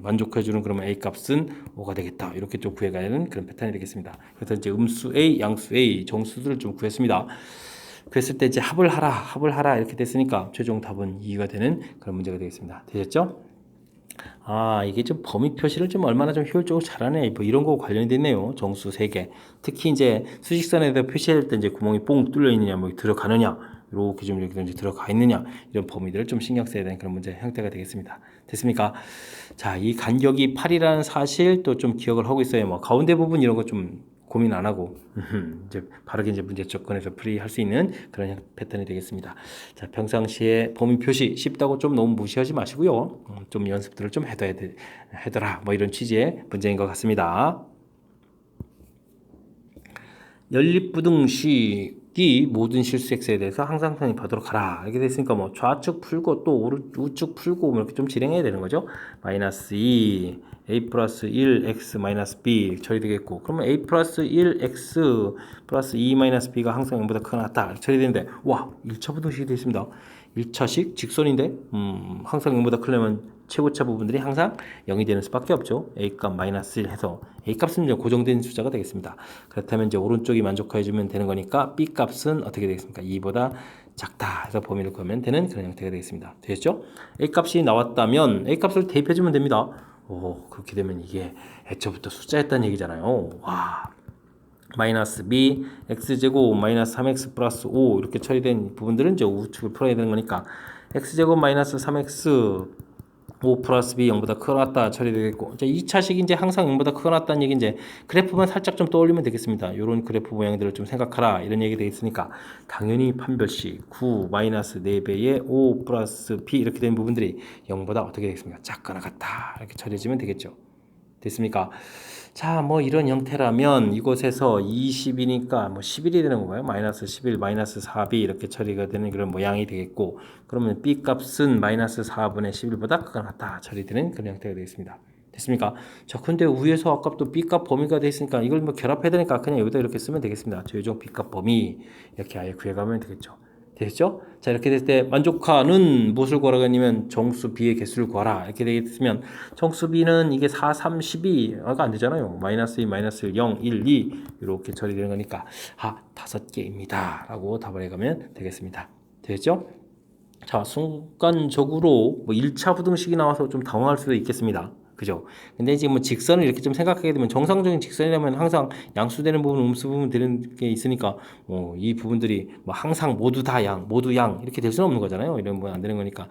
Speaker 1: 만족해주는 그러면 a 값은 5가 되겠다. 이렇게 좀 구해가는 그런 패턴이 되겠습니다. 그래서 이제 음수 a, 양수 a 정수들을 좀 구했습니다. 그랬을 때 이제 합을 하라 이렇게 됐으니까 최종 답은 2가 되는 그런 문제가 되겠습니다. 되셨죠? 아, 이게 좀 범위 표시를 좀 얼마나 좀 효율적으로 잘하네. 뭐 이런 거 관련이 됐네요. 정수 3개. 특히 이제 수직선에다 표시할 때 이제 구멍이 뽕 뚫려 있느냐, 뭐 들어가느냐, 이렇게 좀 이렇게 들어가 있느냐, 이런 범위들을 좀 신경 써야 되는 그런 문제 형태가 되겠습니다. 됐습니까? 자, 이 간격이 8이라는 사실 또 좀 기억을 하고 있어야 뭐 가운데 부분 이런 거 좀 고민 안 하고 이제 바르게 이제 문제 접근해서 풀이할 수 있는 그런 패턴이 되겠습니다. 자, 평상시에 범위 표시 쉽다고 좀 너무 무시하지 마시고요. 좀 연습들을 좀 해둬라. 뭐 이런 취지의 문제인 것 같습니다. 연립부등식이 모든 실수 x에 대해서 항상 편입하도록 하라. 이렇게 됐으니까 뭐 좌측 풀고 또 우측 풀고 뭐 이렇게 좀 진행해야 되는 거죠. 마이너스 2 a 플러스 1 x 마이너스 b 처리되겠고 그러면 a 플러스 1 x 플러스 2 마이너스 b가 항상 0보다 크거나 같다 처리되는데 와 1차 부등식이 되어 있습니다. 1차식 직선인데 항상 0보다 크려면 최고차 부분들이 항상 0이 되는 수밖에 없죠. a값 마이너스 1 해서 a값은 이제 고정된 숫자가 되겠습니다. 그렇다면 이제 오른쪽이 만족해주면 되는 거니까 b값은 어떻게 되겠습니까? 2보다 작다 해서 범위를 구하면 되는 그런 형태가 되겠습니다. 되겠죠? a값이 나왔다면 a값을 대입해주면 됩니다. 오, 그렇게 되면 이게 애초부터 숫자였다는 얘기잖아요. 와, 마이너스 b x제곱 마이너스 3x 플러스 5 이렇게 처리된 부분들은 이제 우측을 풀어야 되는 거니까 x제곱 마이너스 3x 5 플러스 b 0보다 크거나 같다 처리되겠고 이제 2차식이 이제 항상 0보다 크거나 같다는 얘기 이제 그래프만 살짝 좀 떠올리면 되겠습니다. 이런 그래프 모양들을 좀 생각하라 이런 얘기 되겠으니까 당연히 판별식 9 마이너스 4배의 5 플러스 b 이렇게 된 부분들이 0보다 어떻게 되겠습니까? 작거나 같다 이렇게 처리해주면 되겠죠. 됐습니까? 자, 뭐 이런 형태라면 이곳에서 20이니까 뭐 11이 되는 건가요? 마이너스 11, 마이너스 4b 이렇게 처리가 되는 그런 모양이 되겠고 그러면 b 값은 마이너스 4분의 11보다 크거나 같다 처리되는 그런 형태가 되겠습니다. 됐습니까? 자, 근데 위에서 아까 또 b 값 범위가 돼 있으니까 이걸 뭐 결합해야 되니까 그냥 여기다 이렇게 쓰면 되겠습니다. 최종 b 값 범위 이렇게 아예 구해가면 되겠죠. 되겠죠? 자, 이렇게 됐을 때 만족하는 무엇을 구하라고 했냐면 정수 b의 개수를 구하라. 이렇게 되겠으면 정수 b는 이게 4, 3, 12가 안 되잖아요. 마이너스 2, 마이너스 1, 0, 1, 2 이렇게 처리되는 거니까 5개입니다. 라고 답을 해가면 되겠습니다. 되겠죠? 자, 순간적으로 뭐 1차 부등식이 나와서 좀 당황할 수도 있겠습니다. 그죠? 근데 지금 뭐 직선을 이렇게 좀 생각하게 되면 정상적인 직선이라면 항상 양수되는 부분, 음수부분 되는 게 있으니까 이 부분들이 뭐 항상 모두 다 양, 모두 양 이렇게 될 수는 없는 거잖아요. 이런 부분 안 되는 거니까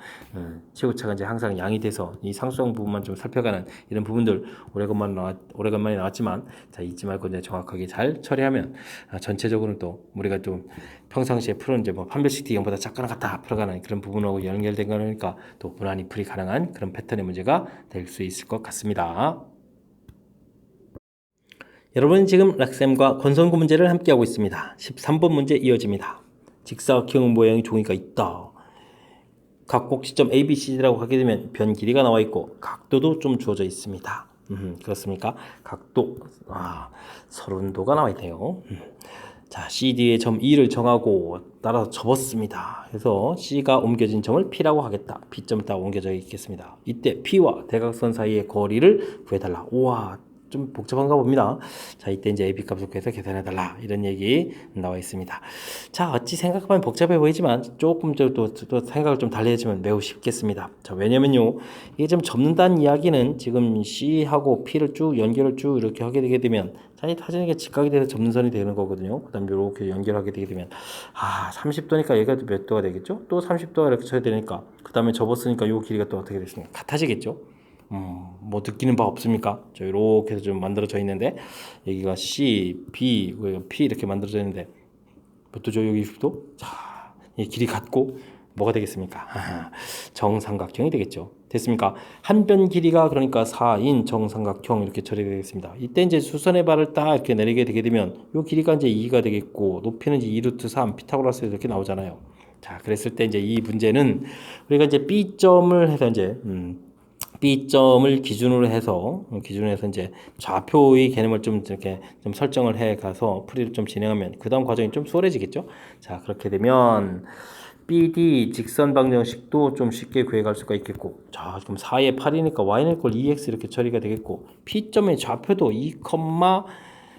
Speaker 1: 최고차가 이제 항상 양이 돼서 이 상수형 부분만 좀 살펴가는 이런 부분들 오래간만에 나왔지만 자, 잊지 말고 이제 정확하게 잘 처리하면 전체적으로는 또 우리가 좀 평상시에 풀은 이제 뭐 판별식 t 0보다 작거나 같다 풀어가는 그런 부분하고 연결된 거니까 또 무난히 풀이 가능한 그런 패턴의 문제가 될 수 있을 것 같습니다. 여러분 지금 락쌤과 권선구 문제를 함께하고 있습니다. 13번 문제 이어집니다. 직사각형 모양의 종이가 있다. 각 꼭지점 ABCD라고 하게 되면 변 길이가 나와 있고 각도도 좀 주어져 있습니다. 그렇습니까? 각도 30도가 나와 있네요. 자, CD의 점 E를 정하고 따라서 접었습니다. 그래서 C가 옮겨진 점을 P라고 하겠다. P점을 딱 옮겨져 있겠습니다. 이때 P와 대각선 사이의 거리를 구해달라. 우와, 좀 복잡한가 봅니다. 자, 이때 이제 AB 값을 구해서 계산해달라. 이런 얘기 나와 있습니다. 자, 어찌 생각하면 복잡해 보이지만 조금 또 생각을 좀 달리 해주면 매우 쉽겠습니다. 자, 왜냐면요. 이게 좀 접는다는 이야기는 지금 C하고 P를 쭉 연결을 쭉 이렇게 하게 되게 되면 사진이 직각이 돼서 접는 선이 되는 거거든요. 그 다음에 이렇게 연결하게 되게 되면 30도니까 얘가 몇 도가 되겠죠? 또 30도가 이렇게 쳐야 되니까 그 다음에 접었으니까 이 길이가 또 어떻게 됐습니까? 같아지겠죠? 뭐 느끼는 바 없습니까? 저 이렇게 해서 좀 만들어져 있는데 여기가 C, B, P 이렇게 만들어져 있는데 몇 도죠? 여기 20도? 자, 이 길이 같고 뭐가 되겠습니까? 정삼각형이 되겠죠. 됐습니까? 한 변 길이가 그러니까 4인 정삼각형 이렇게 처리되겠습니다. 이때 이제 수선의 발을 딱 이렇게 내리게 되게 되면 이 길이가 이제 2가 되겠고 높이는 이제 2루트 3 피타고라스 이렇게 나오잖아요. 자, 그랬을 때 이제 이 문제는 우리가 이제 B점을 해서 이제 B점을 기준으로 해서 이제 좌표의 개념을 좀 이렇게 좀 설정을 해 가서 풀이를 좀 진행하면 그 다음 과정이 좀 수월해지겠죠. 자, 그렇게 되면 BD 직선 방정식도 좀 쉽게 구해갈 수가 있겠고, 자, 지금 4의 8이니까 y는 이퀄 2x 이렇게 처리가 되겠고, P점의 좌표도 2,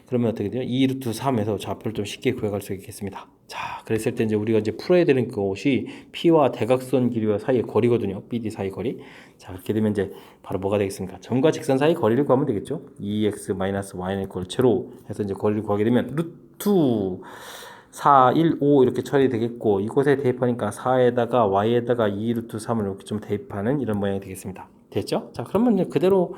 Speaker 1: 그러면 어떻게 돼요? 2루트 3에서 좌표를 좀 쉽게 구해갈 수 있겠습니다. 자, 그랬을 때 이제 우리가 이제 풀어야 되는 것이 P와 대각선 길이와 사이의 거리거든요. BD 사이 거리. 자, 그렇게 되면 이제 바로 뭐가 되겠습니까? 점과 직선 사이 거리를 구하면 되겠죠. 2x-y는 이퀄 제로 해서 이제 거리를 구하게 되면 루트 4, 1, 5 이렇게 처리되겠고 이곳에 대입하니까 4에다가 y에다가 2루트 3을 이렇게 좀 대입하는 이런 모양이 되겠습니다. 됐죠? 자, 그러면 이제 그대로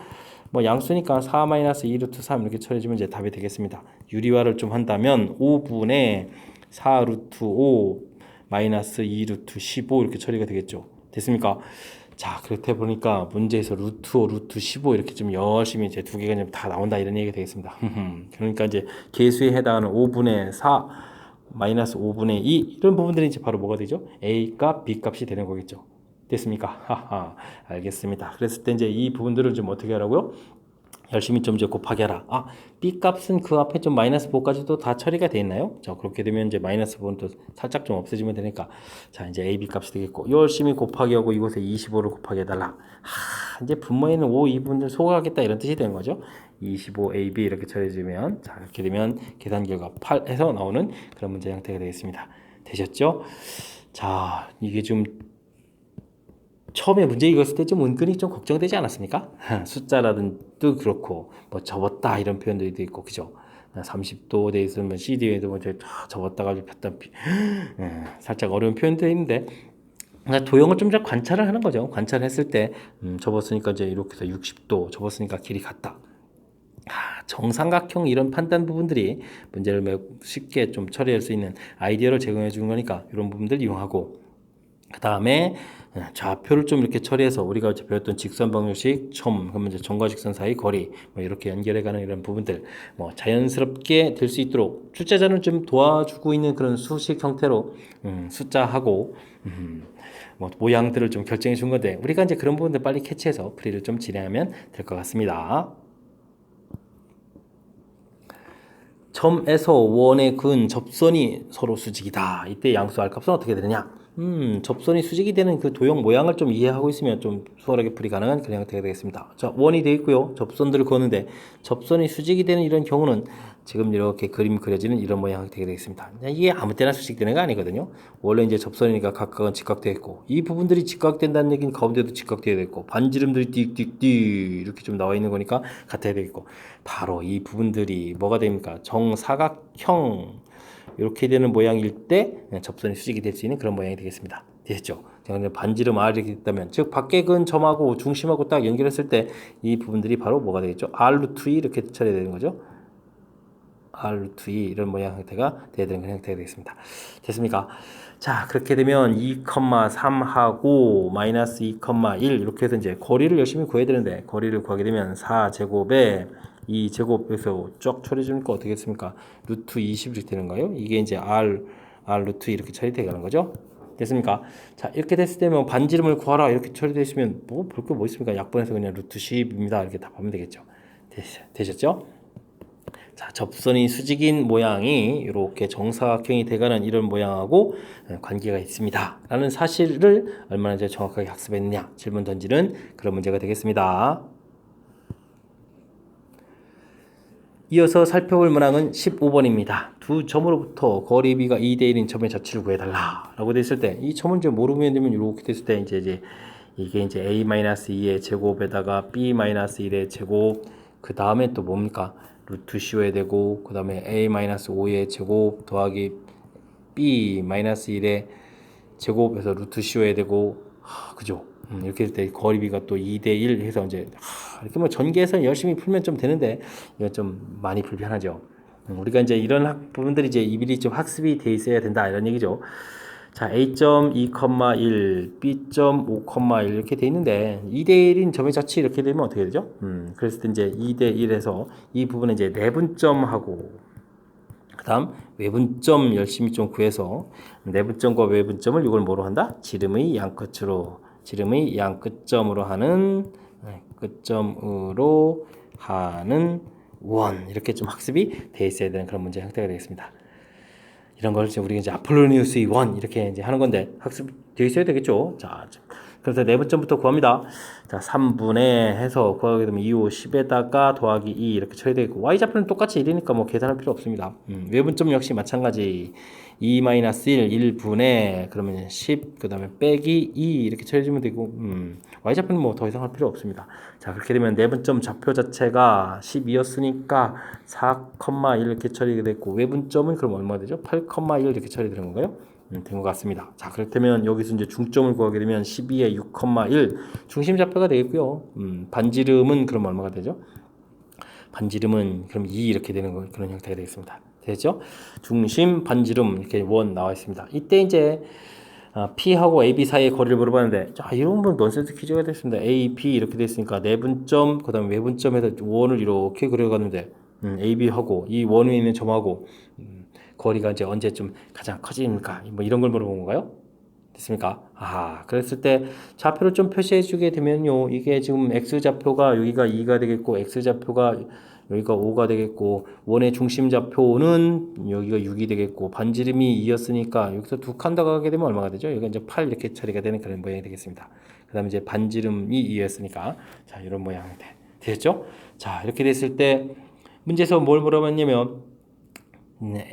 Speaker 1: 뭐 양수니까 4-2루트 3 이렇게 처리해주면 이제 답이 되겠습니다. 유리화를 좀 한다면 5분의 4루트 5 마이너스 2루트 15 이렇게 처리가 되겠죠. 됐습니까? 자, 그렇다 보니까 문제에서 루트 5, 루트 15 이렇게 좀 열심히 이제 두 개가 다 나온다 이런 얘기가 되겠습니다. 그러니까 이제 계수에 해당하는 5분의 4 마이너스 5분의 2 이런 부분들이 이제 바로 뭐가 되죠? A 값, B 값이 되는 거겠죠. 됐습니까? 하하, 알겠습니다. 그랬을 때 이제 이 부분들을 좀 어떻게 하라고요? 열심히 좀 이제 곱하기 하라. B 값은 그 앞에 좀 마이너스 5까지도 다 처리가 돼 있나요? 자, 그렇게 되면 이제 마이너스 5는 또 살짝 좀 없애지면 되니까. 자, 이제 AB 값이 되겠고. 열심히 곱하기 하고 이곳에 25를 곱하기 해달라. 이제 분모에는 5, 이 부분을 소각하겠다 이런 뜻이 되는 거죠. 25AB 이렇게 처리해주면. 자, 이렇게 되면 계산 결과 8에서 나오는 그런 문제 형태가 되겠습니다. 되셨죠? 자, 이게 좀 처음에 문제 읽었을 때 좀 은근히 좀 걱정되지 않았습니까? 숫자라든도 그렇고 뭐 접었다 이런 표현들도 있고 그죠? 30도 돼 있으면 CD에도 뭐 접었다가 폈다 살짝 어려운 표현도 있는데 도형을 좀 잘 관찰을 하는 거죠. 관찰했을 때 접었으니까 이제 이렇게 해서 60도 접었으니까 길이 같다. 정삼각형 이런 판단 부분들이 문제를 매우 쉽게 좀 처리할 수 있는 아이디어를 제공해 주는 거니까 이런 부분들 이용하고 그 다음에 좌표를 좀 이렇게 처리해서 우리가 배웠던 직선 방정식 그러면 이제 점과 직선 사이 거리 뭐 이렇게 연결해가는 이런 부분들 뭐 자연스럽게 될 수 있도록 출제자는 좀 도와주고 있는 그런 수식 형태로 숫자하고 뭐 모양들을 좀 결정해 준 건데 우리가 이제 그런 부분들 빨리 캐치해서 풀이를 좀 진행하면 될 것 같습니다. 점에서 원의 근 접선이 서로 수직이다. 이때 양수 R 값은 어떻게 되느냐? 접선이 수직이 되는 그 도형 모양을 좀 이해하고 있으면 좀 수월하게 풀이 가능한 그런 형태가 되겠습니다. 자, 원이 되어 있고요. 접선들을 그었는데 접선이 수직이 되는 이런 경우는 지금 이렇게 그림 그려지는 이런 모양 형태가 되겠습니다. 이게 아무 때나 수직되는 거 아니거든요. 원래 이제 접선이니까 각각은 직각되어 있고 이 부분들이 직각된다는 얘기는 가운데도 직각되어야 되고 반지름들이 띡띡띡 이렇게 좀 나와 있는 거니까 같아야 되겠고 바로 이 부분들이 뭐가 됩니까? 정사각형 이렇게 되는 모양일 때 접선이 수직이 될 수 있는 그런 모양이 되겠습니다. 됐죠? 반지름 R이 있다면 즉 밖에 근 점하고 중심하고 딱 연결했을 때 이 부분들이 바로 뭐가 되겠죠? R 루트 2 이렇게 처리해야 되는 거죠. R 루트 2 이런 모양 형태가 돼야 되는 그런 형태가 되겠습니다. 됐습니까? 자, 그렇게 되면 2,3하고 마이너스 2,1 이렇게 해서 이제 거리를 열심히 구해야 되는데 거리를 구하게 되면 4제곱에 2제곱에서 쫙 처리해 주니까 어떻게 됐습니까? 루트 20 이렇게 되는 거예요. 이게 이제 R 루트 이렇게 처리되는 거죠. 됐습니까? 자, 이렇게 됐을 때면 반지름을 구하라 이렇게 처리되어 있으면 뭐 볼 게 뭐 있습니까? 약분해서 그냥 루트 10입니다. 이렇게 답하면 되겠죠. 되셨죠? 자, 접선이 수직인 모양이 이렇게 정사각형이 돼가는 이런 모양하고 관계가 있습니다. 라는 사실을 얼마나 이제 정확하게 학습했느냐 질문 던지는 그런 문제가 되겠습니다. 이어서 살펴볼 문항은 15번입니다. 두 점으로부터 거리비가 2대1인 점의 자취를 구해달라 라고 됐을 때 이 점을 이제 모르면 되면 이렇게 됐을 때 이제 이게 이제 a-2의 제곱에다가 b-1의 제곱 그 다음에 또 뭡니까? 루트 씌워야 되고 그 다음에 a-5의 제곱 더하기 b-1의 제곱에서 루트 씌워야 되고 그죠? 이렇게 될 때 거리비가 또 2대1 해서 이제 이렇게 뭐 전개해서 열심히 풀면 좀 되는데 이건 좀 많이 불편하죠. 우리가 이제 이런 부분들이 이제 미리 좀 학습이 돼 있어야 된다 이런 얘기죠. 자, A.2,1, B.5,1 이렇게 돼 있는데 2대1인 점의 자취 이렇게 되면 어떻게 되죠? 그랬을 때 이제 2대1에서 이 부분은 이제 내분점하고 그다음 외분점 열심히 좀 구해서 내분점과 외분점을 이걸 뭐로 한다? 지름의 양끝점으로 하는 끝점으로 하는 원 이렇게 좀 학습이 돼 있어야 되는 그런 문제 형태가 되겠습니다. 이런 걸 우리가 이제 아폴로니우스의 원 이렇게 이제 하는 건데 학습되어 있어야 되겠죠. 자, 그래서 내분점부터 구합니다. 자, 3분의 해서 구하게 되면 2, 5, 10에다가 더하기 2 이렇게 처리되고 y좌표는 똑같이 1이니까 뭐 계산할 필요 없습니다. 외분점 역시 마찬가지 2-1 1분의 그러면 10 그 다음에 빼기 2 이렇게 처리해주면 되고 y좌표는 뭐 더 이상 할 필요 없습니다. 자, 그렇게 되면 내분점 좌표 자체가 12였으니까 4,1 이렇게 처리가 됐고 외분점은 그럼 얼마 되죠? 8,1 이렇게 처리되는 건가요? 된 것 같습니다. 자, 그렇다면 여기서 이제 중점을 구하게 되면 12에 6,1 중심 좌표가 되겠고요. 반지름은 그럼 얼마가 되죠? 반지름은 그럼 2 이렇게 되는 거 그런 형태가 되겠습니다. 되죠? 중심 반지름 이렇게 원 나와 있습니다. 이때 이제 P하고 AB 사이의 거리를 물어봤는데 자, 이런 건 넌센스 퀴즈가 됐습니다. A, B 이렇게 됐으니까 내분점 그다음 외분점에서 원을 이렇게 그려갔는데 AB하고 이 원 위에 있는 점하고 거리가 이제 언제쯤 가장 커집니까? 뭐 이런 걸 물어본 건가요? 됐습니까? 그랬을 때 좌표를 좀 표시해 주게 되면요. 이게 지금 X좌표가 여기가 2가 되겠고 X좌표가 여기가 5가 되겠고 원의 중심 좌표는 여기가 6이 되겠고 반지름이 2였으니까 여기서 두 칸 더 가게 되면 얼마가 되죠? 여기가 이제 8 이렇게 처리가 되는 그런 모양이 되겠습니다. 그 다음에 이제 반지름이 2였으니까 자, 이런 모양이 되겠죠? 자, 이렇게 됐을 때 문제에서 뭘 물어봤냐면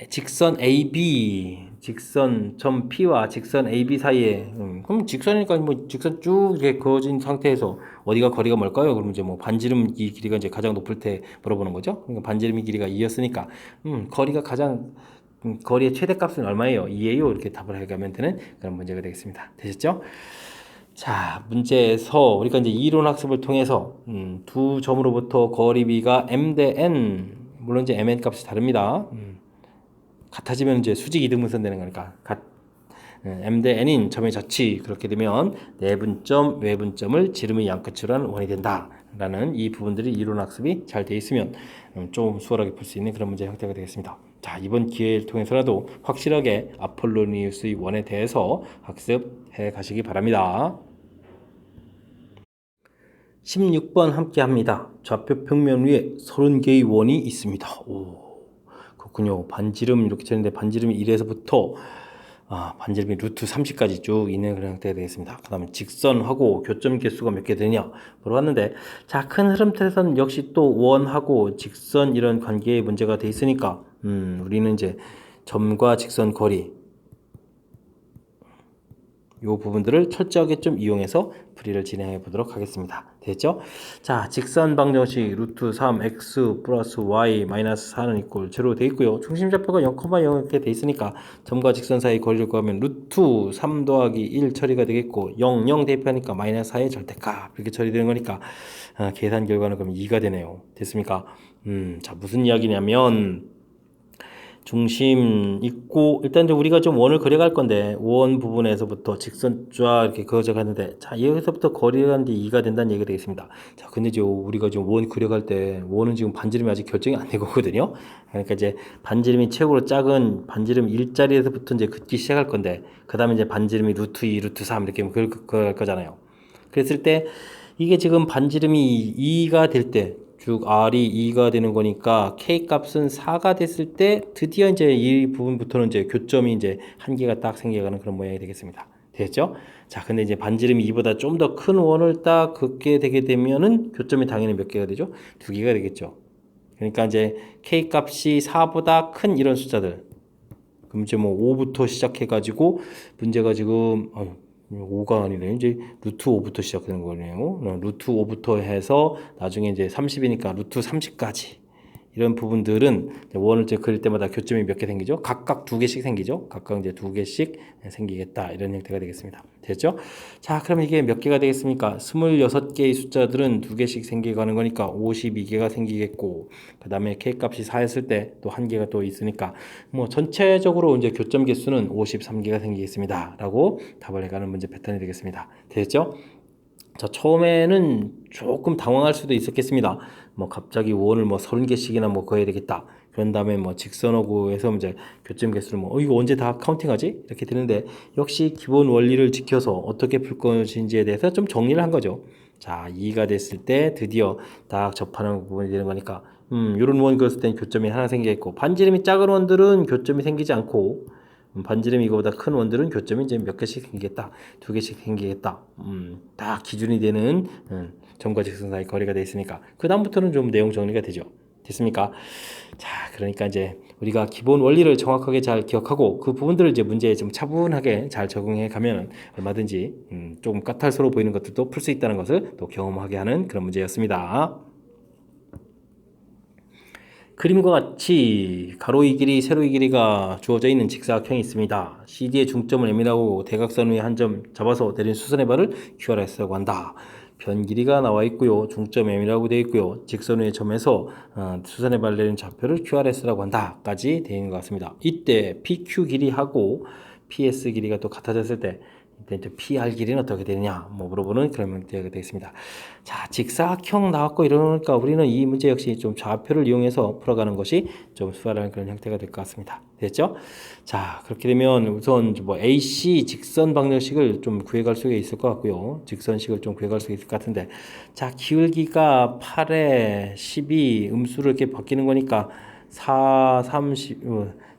Speaker 1: 직선 AB, 직선 점 P와 직선 AB 사이에 그럼 직선이니까 뭐 직선 쭉 이렇게 그어진 상태에서 어디가 거리가 멀까요? 그럼 이제 뭐 반지름 이 길이가 이제 가장 높을 때 물어보는 거죠. 그러니까 반지름이 길이가 2였으니까 거리가 가장 거리의 최대값은 얼마예요? 2예요. 이렇게 답을 해가면 되는 그런 문제가 되겠습니다. 되셨죠? 자, 문제에서 우리가 이제 이론 학습을 통해서 두 점으로부터 거리비가 m 대 n 물론 이제 mn 값이 다릅니다. 같아지면 이제 수직 이등분선 되는 거니까 m 대 n인 점의 자취 그렇게 되면 내분점 외분점을 지름의 양끝으로 하는 원이 된다라는 이 부분들이 이론 학습이 잘 돼 있으면 좀 수월하게 풀 수 있는 그런 문제 형태가 되겠습니다. 자, 이번 기회를 통해서라도 확실하게 아폴로니우스의 원에 대해서 학습해 가시기 바랍니다. 16번 함께 합니다. 좌표 평면 위에 30개의 원이 있습니다. 오, 그렇군요. 반지름 이렇게 쳤는데 반지름이 1에서부터 반지름이 루트 30까지 쭉 있는 그런 형태가 되겠습니다. 그 다음에 직선하고 교점 개수가 몇 개 되냐 물어봤는데, 자, 큰 흐름틀에서는 역시 또 원하고 직선 이런 관계에 문제가 돼 있으니까 우리는 이제 점과 직선 거리 요 부분들을 철저하게 좀 이용해서 풀이를 진행해 보도록 하겠습니다. 됐죠? 자, 직선 방정식 루트 3 x 플러스 y 마이너스 4는 이꼴 0 돼 있고요. 중심좌표가 0,0 이렇게 돼 있으니까 점과 직선 사이 거리를 구하면 루트 3 더하기 1 처리가 되겠고 0, 0 대입하니까 마이너스 4의 절대값 이렇게 처리되는 거니까 계산 결과는 그럼 2가 되네요. 됐습니까? 자, 무슨 이야기냐면 중심 있고, 일단 이제 우리가 좀 원을 그려갈 건데 원 부분에서부터 직선 쫙 이렇게 그어져 가는데, 자, 여기서부터 거리가 이제 2가 된다는 얘기가 되겠습니다. 자, 근데 이제 우리가 지금 원 그려갈 때 원은 지금 반지름이 아직 결정이 안 된 거거든요. 그러니까 이제 반지름이 최고로 작은 반지름 1자리에서부터 이제 긋기 시작할 건데, 그 다음에 이제 반지름이 루트 2, 루트 3 이렇게 그럴 거잖아요. 그랬을 때 이게 지금 반지름이 2가 될 때 쭉 R이 2가 되는 거니까 K 값은 4가 됐을 때 드디어 이제 이 부분부터는 이제 교점이 이제 한 개가 딱 생겨가는 그런 모양이 되겠습니다. 됐죠? 자, 근데 이제 반지름이 2보다 좀 더 큰 원을 딱 긋게 되게 되면은 교점이 당연히 몇 개가 되죠? 2개가 되겠죠. 그러니까 이제 K 값이 4보다 큰 이런 숫자들. 그럼 이제 뭐 5부터 시작해가지고 문제가 지금 5가 아니네. 이제 루트 5부터 시작되는 거네요. 루트 5부터 해서 나중에 이제 30이니까 루트 30까지. 이런 부분들은 원을 이제 그릴 때마다 교점이 몇 개 생기죠? 각각 2개씩 생기죠? 각각 이제 2개씩 생기겠다. 이런 형태가 되겠습니다. 됐죠? 자, 그럼 이게 몇 개가 되겠습니까? 26개의 숫자들은 2개씩 생겨가는 거니까 52개가 생기겠고, 그 다음에 K 값이 4였을 때 또 한 개가 또 있으니까, 뭐 전체적으로 이제 교점 개수는 53개가 생기겠습니다. 라고 답을 해가는 문제 패턴이 되겠습니다. 됐죠? 자, 처음에는 조금 당황할 수도 있었겠습니다. 뭐 갑자기 원을 뭐 30개씩이나 뭐 그어야 되겠다. 그런 다음에 뭐 직선하고 해서 이제 교점 개수를 뭐 이거 언제 다 카운팅하지? 이렇게 되는데, 역시 기본 원리를 지켜서 어떻게 풀 것인지에 대해서 좀 정리를 한 거죠. 자, 2가 됐을 때 드디어 딱 접하는 부분이 되는 거니까 요런 원 그었을 땐 교점이 하나 생기겠고, 반지름이 작은 원들은 교점이 생기지 않고, 반지름이 이거보다 큰 원들은 교점이 이제 몇 개씩 생기겠다, 2개씩 생기겠다. 딱 기준이 되는 점과 직선 사이 거리가 돼 있으니까 그 다음부터는 좀 내용 정리가 되죠. 됐습니까? 자, 그러니까 이제 우리가 기본 원리를 정확하게 잘 기억하고 그 부분들을 이제 문제에 좀 차분하게 잘 적응해 가면 얼마든지 조금 까탈스러워 보이는 것들도 풀 수 있다는 것을 또 경험하게 하는 그런 문제였습니다. 그림과 같이 가로의 길이, 세로의 길이가 주어져 있는 직사각형이 있습니다. CD의 중점을 M이라고 대각선 위에 한 점 잡아서 내린 수선의 발을 QRS라고 한다. 변 길이가 나와 있고요. 중점 M이라고 되어 있고요. 직선 위의 점에서 수선의 발을 내린 좌표를 QRS라고 한다. 까지 되어 있는 것 같습니다. 이때 PQ 길이하고 PS 길이가 또 같아졌을 때 이제 PR 길이는 어떻게 되느냐 뭐 물어보는 그런 문제가 되겠습니다. 자, 직사각형 나왔고 이러니까 우리는 이 문제 역시 좀 좌표를 이용해서 풀어가는 것이 좀 수월한 그런 형태가 될 것 같습니다. 됐죠? 자, 그렇게 되면 우선 뭐 AC 직선 방정식을 좀 구해갈 수가 있을 것 같고요. 직선식을 좀 구해갈 수 있을 것 같은데, 자, 기울기가 8에 12 음수로 이렇게 바뀌는 거니까 4, 30,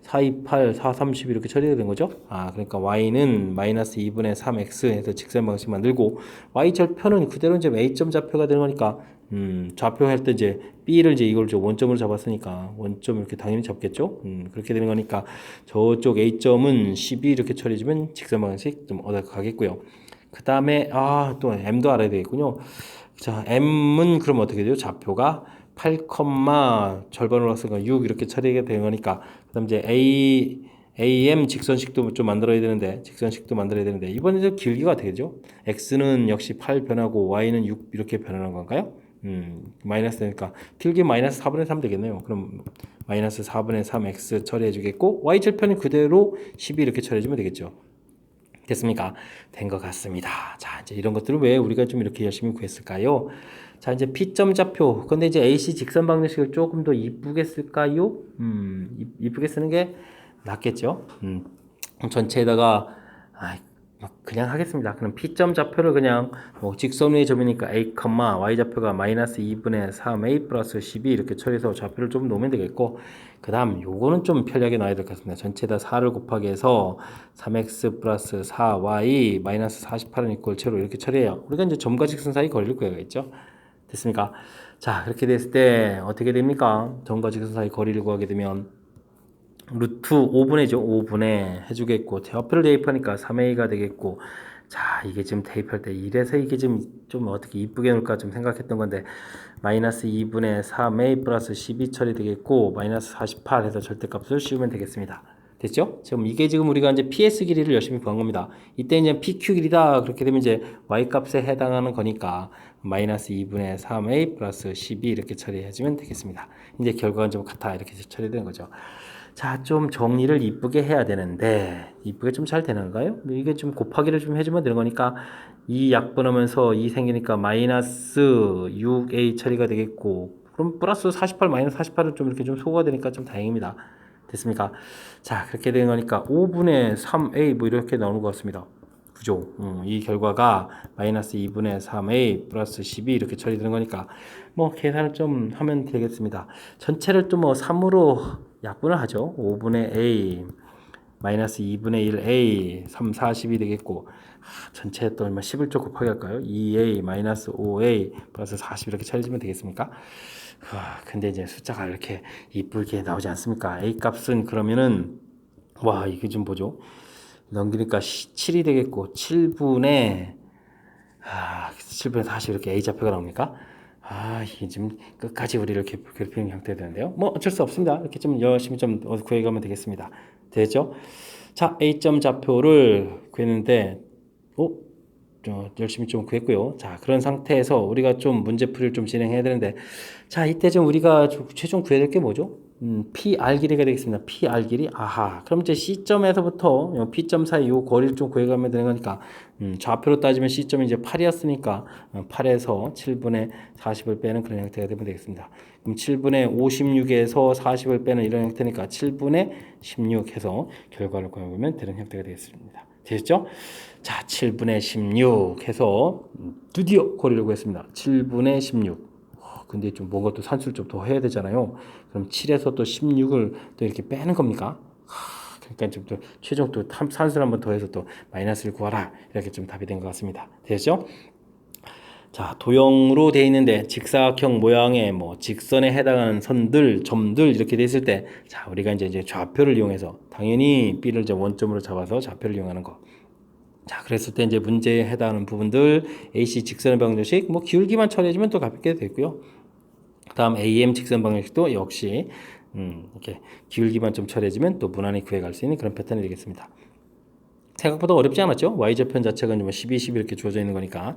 Speaker 1: 4, 2, 8, 4, 30 이렇게 처리가 된 거죠. 그러니까 y는 마이너스 2분의 3x 해서 직선 방식 만들고, y 절편은 그대로 이제 a점 좌표가 되는 거니까, 좌표 할 때 이제 b를 이제 이걸 원점으로 잡았으니까 원점 이렇게 당연히 잡겠죠. 그렇게 되는 거니까 저쪽 a점은 12 이렇게 처리해주면 직선 방식 좀 얻어가겠고요. 그 다음에 또 m도 알아야 되겠군요. 자, m은 그럼 어떻게 돼요? 좌표가 8, 절반으로 왔으니까 6 이렇게 처리가 되는 거니까, 그 다음 이제 AM 직선식도 좀 만들어야 되는데, 이번에 좀 길기가 어떻게 되죠? x는 역시 8 변하고 y는 6 이렇게 변하는 건가요? 마이너스 되니까 길기 마이너스 4분의 3 되겠네요. 그럼 마이너스 4분의 3x 처리해 주겠고, y 절편은 그대로 12 이렇게 처리해 주면 되겠죠. 됐습니까? 된 것 같습니다. 자, 이제 이런 것들을 왜 우리가 좀 이렇게 열심히 구했을까요? 자, 이제 P점 좌표. 근데 이제 AC 직선 방정식을 조금 더 이쁘게 쓸까요? 이쁘게 쓰는 게 낫겠죠? 전체에다가 그냥 하겠습니다. 그럼 P점 좌표를 그냥 뭐 직선의 점이니까 A, Y 좌표가 마이너스 2분의 3A 플러스 12 이렇게 처리해서 좌표를 좀 놓으면 되겠고, 그 다음 요거는 좀 편하게 놔야 될 것 같습니다. 전체 다 4를 곱하기 해서 3X 플러스 4Y 마이너스 48은 이꼴 제로 이렇게 처리해요. 우리가 이제 점과 직선 사이 거리를 구해야겠죠. 됐습니까? 자, 그렇게 됐을 때 어떻게 됩니까? 점과 직선 사이 거리를 구하게 되면 루트 5분의죠. 5분의 해주겠고, 좌표를 대입하니까 3a가 되겠고, 자, 이게 지금 대입할 때 이래서 이게 좀 어떻게 이쁘게 놓을까 좀 생각했던 건데, 마이너스 2분의 3a 플러스 12 처리 되겠고, 마이너스 48 해서 절대값을 씌우면 되겠습니다. 됐죠? 지금 이게 지금 우리가 이제 PS 길이를 열심히 구한 겁니다. 이때 이제 PQ 길이다. 그렇게 되면 이제 Y 값에 해당하는 거니까, 마이너스 2분의 3a 플러스 12 이렇게 처리해주면 되겠습니다. 이제 결과는 좀 같아. 이렇게 처리되는 거죠. 자, 좀 정리를 이쁘게 해야 되는데 이쁘게 좀 잘 되는가요? 이게 좀 곱하기를 좀 해주면 되는 거니까 이 약분하면서 2 생기니까 마이너스 6a 처리가 되겠고, 그럼 플러스 48 마이너스 48은 좀 이렇게 좀 소거가 되니까 좀 다행입니다. 됐습니까? 자, 그렇게 되는 거니까 5분의 3a 뭐 이렇게 나오는 것 같습니다. 그죠? 이 결과가 마이너스 2분의 3a 플러스 12 이렇게 처리되는 거니까 뭐 계산을 좀 하면 되겠습니다. 전체를 또 뭐 3으로 약분을 하죠. 5분의 a 마이너스 2분의 1a 3, 40이 되겠고, 전체 또 얼마 11조 곱하기 할까요? 2a 마이너스 5a 플러스 40 이렇게 처리해주면 되겠습니까? 근데 이제 숫자가 이렇게 이쁘게 나오지 않습니까? a 값은 그러면은 와, 이게 좀 보죠. 넘기니까 7이 되겠고, 7분의 40 이렇게 a 좌표가 나옵니까? 이게 지금 끝까지 우리 이렇게 괴롭히는 형태가 되는데요. 뭐 어쩔 수 없습니다. 이렇게 좀 열심히 좀 구해가면 되겠습니다. 되죠? 자, A점 좌표를 구했는데, 열심히 좀 구했고요. 자, 그런 상태에서 우리가 좀 문제풀이를 좀 진행해야 되는데, 자, 이때 좀 우리가 최종 구해야 될 게 뭐죠? PR 길이가 되겠습니다. PR 길이. 그럼 이제 C점에서부터 P점 사이 요 거리를 좀 구해가면 되는 거니까, 좌표로 따지면 C점이 이제 8이었으니까, 8에서 7분의 40을 빼는 그런 형태가 되면 되겠습니다. 그럼 7분의 56에서 40을 빼는 이런 형태니까 7분의 16 해서 결과를 구해보면 되는 형태가 되겠습니다. 되셨죠? 자, 7분의 16 해서 드디어 거리를 구했습니다. 7분의 16. 근데 좀 뭔가 또 산수를 좀 더 해야 되잖아요. 그럼 7에서 또 16을 또 이렇게 빼는 겁니까? 그러니까 좀 또 최종 또 산수를 한번 더 해서 또 마이너스를 구하라. 이렇게 좀 답이 된 것 같습니다. 되셨죠? 자, 도형으로 되어 있는데 직사각형 모양의 뭐 직선에 해당하는 선들, 점들 이렇게 돼 있을 때, 자, 우리가 이제 좌표를 이용해서 당연히 B를 이제 원점으로 잡아서 좌표를 이용하는 거. 자, 그랬을 때 이제 문제에 해당하는 부분들 AC 직선 방정식 뭐 기울기만 처리해주면 또 가볍게 되고요. 그다음 AM 직선 방정식도 역시 이렇게 기울기만 좀 처리해주면 또 무난히 구해갈 수 있는 그런 패턴이 되겠습니다. 생각보다 어렵지 않았죠? Y좌편 자체가 12, 12 이렇게 주어져 있는 거니까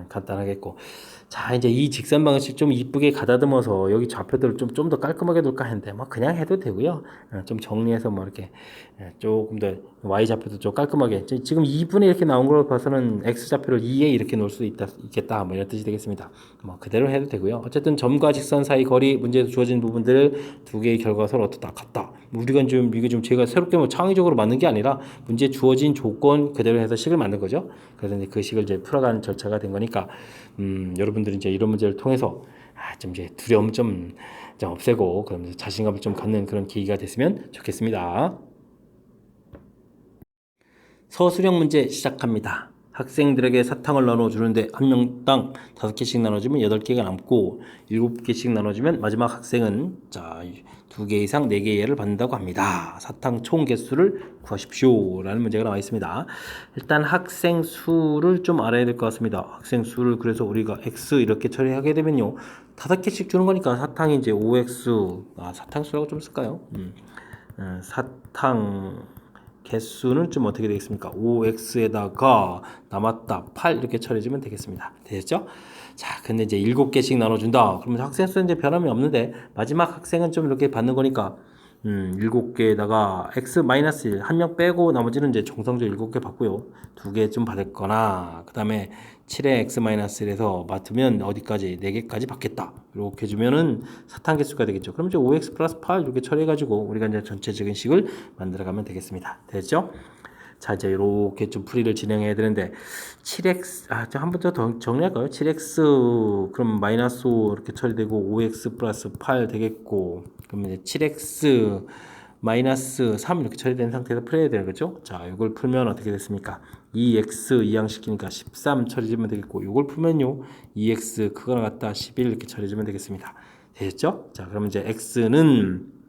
Speaker 1: 간단하겠고. 자, 이제 이 직선 방식 좀 이쁘게 가다듬어서 여기 좌표들을 좀 더 깔끔하게 놓을까 했는데 뭐 그냥 해도 되고요. 좀 정리해서 뭐 이렇게 조금 더 Y좌표도 좀 깔끔하게, 지금 2분의 이렇게 나온 걸 봐서는 X좌표를 2에 이렇게 놓을 수 있겠다 뭐 이런 뜻이 되겠습니다. 뭐 그대로 해도 되고요. 어쨌든 점과 직선 사이 거리 문제에서 주어진 부분들 두 개의 결과가 서로 어떻다 같다. 우리가 좀 이게 좀 제가 새롭게 뭐 창의적으로 만든 게 아니라 문제 주어진 조건 그대로 해서 식을 만든 거죠. 그래서 이제 그 식을 이제 풀어가는 절차가 된 거니까 여러분들이 이제 이런 문제를 통해서 좀 이제 두려움 좀 없애고 그러면서 자신감을 좀 갖는 그런 계기가 됐으면 좋겠습니다. 서술형 문제 시작합니다. 학생들에게 사탕을 나눠주는데 한 명당 5개씩 나눠주면 8개가 남고 7개씩 나눠주면 마지막 학생은 2개 이상 4개 이하를 받는다고 합니다. 사탕 총 개수를 구하십시오 라는 문제가 나와 있습니다. 일단 학생 수를 좀 알아야 될 것 같습니다. 학생 수를 그래서 우리가 x 이렇게 처리하게 되면요, 5개씩 주는 거니까 사탕이 이제 5x, 사탕 수라고 좀 쓸까요? 사탕 개수는 좀 어떻게 되겠습니까? 5x에다가 남았다 8 이렇게 처리해주면 되겠습니다. 되셨죠? 자, 근데 이제 7개씩 나눠준다. 그러면 학생 수는 이제 변함이 없는데 마지막 학생은 좀 이렇게 받는 거니까 7개에다가 x-1 한 명 빼고 나머지는 이제 정상적으로 7개 받고요. 2개 좀 받을 거나, 그 다음에 7에 x-1에서 맡으면 어디까지? 4개까지 받겠다. 이렇게 주면은 사탕 개수가 되겠죠. 그럼 이제 5x 플러스 8 이렇게 처리해가지고 우리가 이제 전체적인 식을 만들어가면 되겠습니다. 됐죠? 자, 이제 이렇게 좀 풀이를 진행해야 되는데 7x 한 번 더 정리할까요? 7x 그럼 마이너스 5 이렇게 처리되고 5x 플러스 8 되겠고 그러면 이제 7x 마이너스 3 이렇게 처리된 상태에서 풀어야 되는 거죠. 자, 이걸 풀면 어떻게 됐습니까? 2x 이항시키니까 13 처리해주면 되겠고 이걸 풀면요 2x 그거랑 같다 11 이렇게 처리해주면 되겠습니다. 되셨죠? 자, 그러면 이제 x는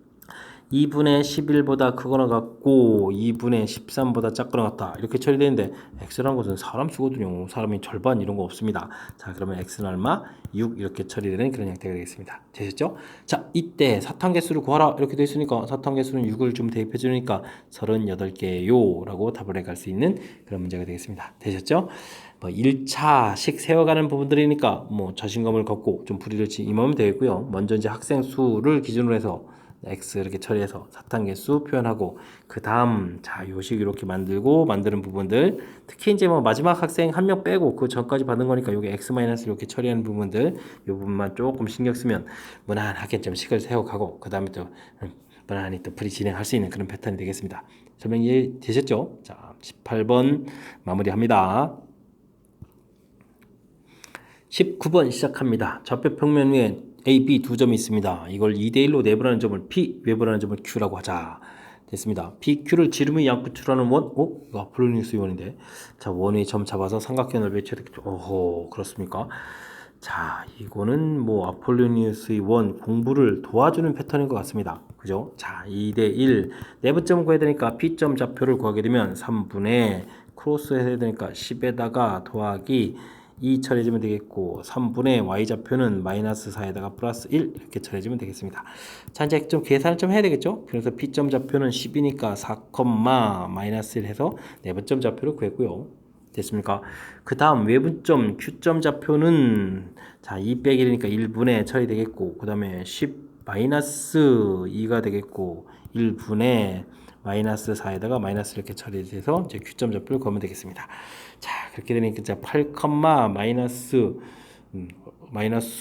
Speaker 1: 2분의 11보다 크거나 같고 2분의 13보다 작거나 같다 이렇게 처리되는데 x라는 것은 사람 수거든요. 사람이 절반 이런 거 없습니다. 자, 그러면 x는 얼마? 6 이렇게 처리되는 그런 형태가 되겠습니다. 되셨죠? 자, 이때 사탕개수를 구하라 이렇게 되어 있으니까 사탕개수는 6을 좀 대입해 주니까 38개요 라고 답을 해갈 수 있는 그런 문제가 되겠습니다. 되셨죠? 뭐 1차씩 세워가는 부분들이니까 뭐 자신감을 갖고 좀 풀이를 임하면 되겠고요. 먼저 이제 학생 수를 기준으로 해서 x 이렇게 처리해서 사탕개수 표현하고 그 다음 자 요식 이렇게 만들고 만드는 부분들 특히 이제 뭐 마지막 학생 한 명 빼고 그 전까지 받은 거니까 여기 x 마이너스 이렇게 처리하는 부분들 이 부분만 조금 신경 쓰면 무난하게 좀 식을 세워가고 그 다음에 또 무난히 또 풀이 진행할 수 있는 그런 패턴이 되겠습니다. 설명 이해되셨죠? 자 18번 마무리합니다. 19번 시작합니다. 좌표 평면 위에 A, B 두 점이 있습니다. 이걸 2대1로 내분하는 점을 P, 외분하는 점을 Q라고 하자. 됐습니다. PQ를 지름의 양끝으로 하는 원, 이거 아폴로니우스 원인데. 자, 원의 점 잡아서 삼각형 넓이의 최대값. 오호, 그렇습니까? 자, 이거는 뭐 아폴로니우스의 원 공부를 도와주는 패턴인 것 같습니다. 그죠? 자, 2대1 내분점을 구해야 되니까 P점 좌표를 구하게 되면 3분의 크로스 해야 되니까 10에다가 더하기 2 처리해주면 되겠고 3분의 y좌표는 마이너스 4에다가 플러스 1 이렇게 처리해주면 되겠습니다. 자, 이제 좀 계산을 좀 해야 되겠죠. 그래서 P점 좌표는 10이니까 4, 마이너스 1 해서 내분점 좌표를 구했고요. 됐습니까? 그 다음 외분점 Q점 좌표는 자 2 빼기 1이니까 1분의 처리되겠고 그 다음에 10 마이너스 2가 되겠고 1분의 마이너스 4에다가 마이너스 이렇게 처리해서 이제 Q점 좌표를 그으면 되겠습니다. 자, 그렇게 되니까 이제 8, 마이너스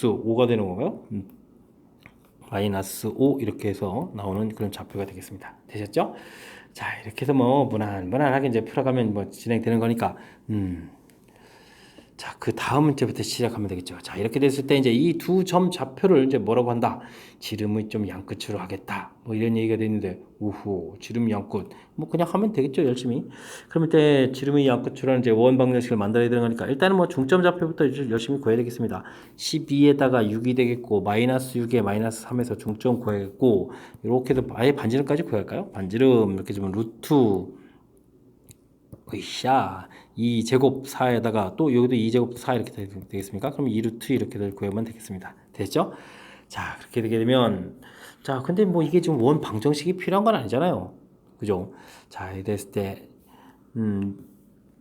Speaker 1: 5가 되는 건가요? 마이너스 5 이렇게 해서 나오는 그런 좌표가 되겠습니다. 되셨죠? 자, 이렇게 해서 뭐 무난하게 이제 풀어가면 뭐 진행되는 거니까 자, 그 다음 문제부터 시작하면 되겠죠. 자, 이렇게 됐을 때 이제 이 두 점 좌표를 이제 뭐라고 한다? 지름의 좀 양끝으로 하겠다. 뭐 이런 얘기가 되는데, 우후, 지름 양끝. 뭐 그냥 하면 되겠죠, 열심히. 그러면 때 지름의 양끝으로 하는 이제 원 방정식을 만들어야 되는 거니까 일단은 뭐 중점 좌표부터 열심히 구해야 되겠습니다. 12에다가 6이 되겠고, 마이너스 6에 마이너스 3에서 중점 구해야겠고, 이렇게 해서 아예 반지름까지 구할까요? 반지름 이렇게 주면 루트 으쌰 2제곱 4에다가 또 여기도 2제곱 4 이렇게 되겠습니까? 그럼 2루트 이렇게 구하면 되겠습니다. 됐죠? 자, 그렇게 되게 되면 자, 근데 뭐 이게 지금 원 방정식이 필요한 건 아니잖아요. 그죠? 자, 이렇게 됐을 때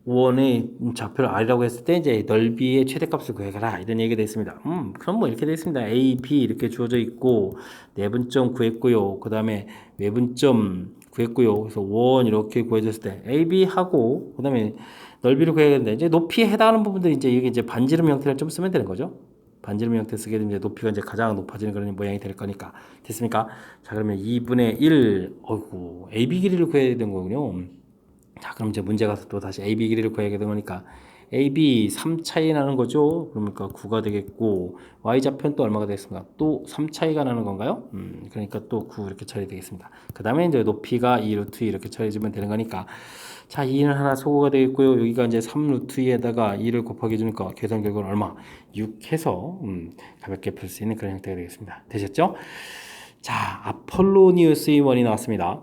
Speaker 1: 원의 좌표를 R이라고 했을 때 이제 넓이의 최대값을 구해가라 이런 얘기가 됐습니다. 그럼 뭐 이렇게 됐습니다. A, B 이렇게 주어져 있고 내분점 구했고요. 그 다음에 외분점 구했고요. 그래서 원 이렇게 구해졌을 때 A, B 하고 그 다음에 넓이를 구해야 되는데 이제 높이에 해당하는 부분들이 이제 여기 이제 반지름 형태를 좀 쓰면 되는 거죠. 반지름 형태 쓰게 되면 이제 높이가 이제 가장 높아지는 그런 모양이 될 거니까 됐습니까? 자, 그러면 2분의 1 어이구 AB 길이를 구해야 되는 거군요. 자, 그럼 이제 문제 가서 또 다시 AB 길이를 구해야 되는 거니까 AB 3 차이 나는 거죠. 그러니까 9가 되겠고 Y좌표는 또 얼마가 되겠습니까? 또 3 차이가 나는 건가요? 그러니까 또 9 이렇게 처리되겠습니다. 그 다음에 이제 높이가 2루트 이렇게 처리해주면 되는 거니까 자, 2는 하나 소거가 되겠고요. 여기가 이제 3루트 2에다가 2를 곱하기 해주니까 계산 결과는 얼마? 6 해서 가볍게 풀 수 있는 그런 형태가 되겠습니다. 되셨죠? 자, 아폴로니우스의 원이 나왔습니다.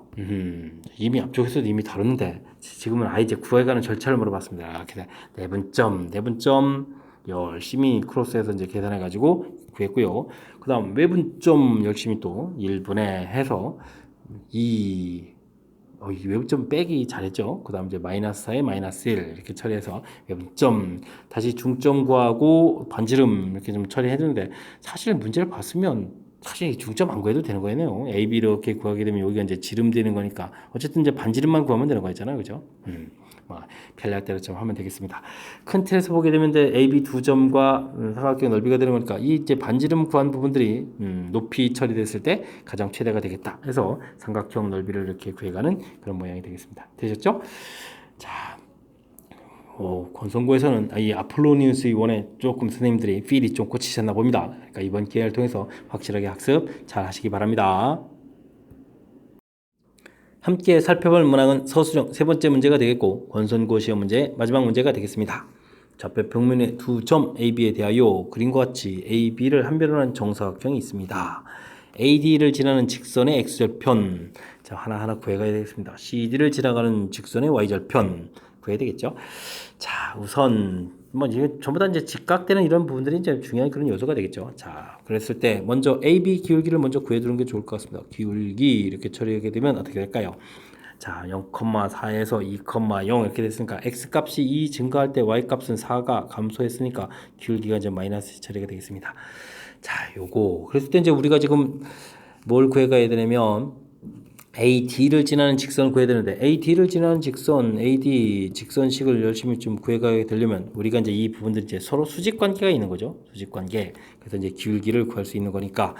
Speaker 1: 이미 앞쪽에서도 이미 다뤘는데 지금은 아예 이제 구해가는 절차를 물어봤습니다. 이렇게 내분점 열심히 크로스해서 이제 계산해가지고 구했고요. 그 다음 외분점 열심히 또 1분의 해서 이 외분점 빼기 잘했죠. 그 다음 이제 마이너스 4에 마이너스 1 이렇게 처리해서 외분점 다시 중점 구하고 반지름 이렇게 좀 처리해주는데 사실 문제를 봤으면 사실 중점 안 구해도 되는 거예요. A, B 이렇게 구하게 되면 여기가 이제 지름 되는 거니까 어쨌든 이제 반지름만 구하면 되는 거잖아요, 그죠? 편리할 대로 좀 하면 되겠습니다. 큰 틀에서 보게 되면 이제 A, B 두 점과 삼각형 넓이가 되는 거니까 이 이제 반지름 구한 부분들이 높이 처리됐을 때 가장 최대가 되겠다. 해서 삼각형 넓이를 이렇게 구해가는 그런 모양이 되겠습니다. 되셨죠? 자, 권선고에서는 이 아폴로니우스 원에 조금 선생님들이 필이 좀 꽂히셨나 봅니다. 그러니까 이번 기회를 통해서 확실하게 학습 잘 하시기 바랍니다. 함께 살펴볼 문항은 서술형 세 번째 문제가 되겠고 권선고 시험 문제 마지막 문제가 되겠습니다. 좌표 평면의 두 점 AB에 대하여 그림과 같이 AB를 한 변으로 한 정사각형이 있습니다. AD를 지나는 직선의 X절편, 자 하나하나 구해가야 되겠습니다. CD를 지나가는 직선의 Y절편 구해야 되겠죠. 자 우선 뭐 이게 전부 다 이제 직각되는 이런 부분들이 이제 중요한 그런 요소가 되겠죠. 자 그랬을 때 먼저 AB 기울기를 먼저 구해두는 게 좋을 것 같습니다. 기울기 이렇게 처리하게 되면 어떻게 될까요? 자 0,4에서 2,0 이렇게 됐으니까 X값이 2 증가할 때 Y값은 4가 감소했으니까 기울기가 이제 마이너스 처리가 되겠습니다. 자 요거 그랬을 때 이제 우리가 지금 뭘 구해가야 되냐면 AD를 지나는 직선을 구해야 되는데 AD를 지나는 직선, AD 직선식을 열심히 좀 구해가야 되려면 우리가 이제 이 부분들 이제 서로 수직 관계가 있는 거죠. 수직 관계. 그래서 이제 기울기를 구할 수 있는 거니까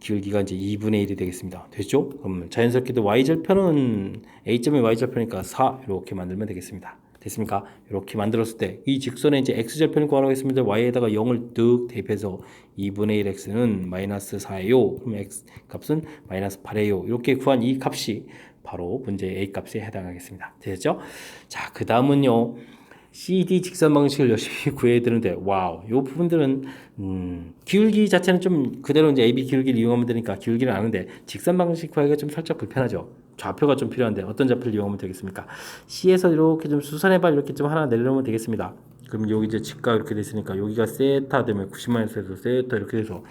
Speaker 1: 기울기가 이제 2분의 1이 되겠습니다. 됐죠? 그럼 자연스럽게도 Y절편은 A점의 Y절편이니까 4 이렇게 만들면 되겠습니다. 됐습니까? 이렇게 만들었을 때 이 직선에 이제 X절편을 구하라고 했습니다. Y에다가 0을 득 대입해서 2분의 1 X는 마이너스 4예요. 그럼 X 값은 마이너스 8예요. 이렇게 구한 이 값이 바로 문제 A 값에 해당하겠습니다. 됐죠? 자, 그 다음은요. CD 직선 방식을 열심히 구해야 되는데 와우, 이 부분들은 기울기 자체는 좀 그대로 이제 AB 기울기를 이용하면 되니까 기울기는 아는데 직선 방식 구하기가 좀 살짝 불편하죠. 좌표가 좀 필요한데 어떤 좌표를 이용하면 되겠습니까? C에서 이렇게 좀 수선해봐 이렇게 좀 하나 내려놓으면 되겠습니다. 그럼 여기 이제 직각 이렇게 됐으니까 여기가 세타 되면 90마이너스에서 세타 이렇게 돼서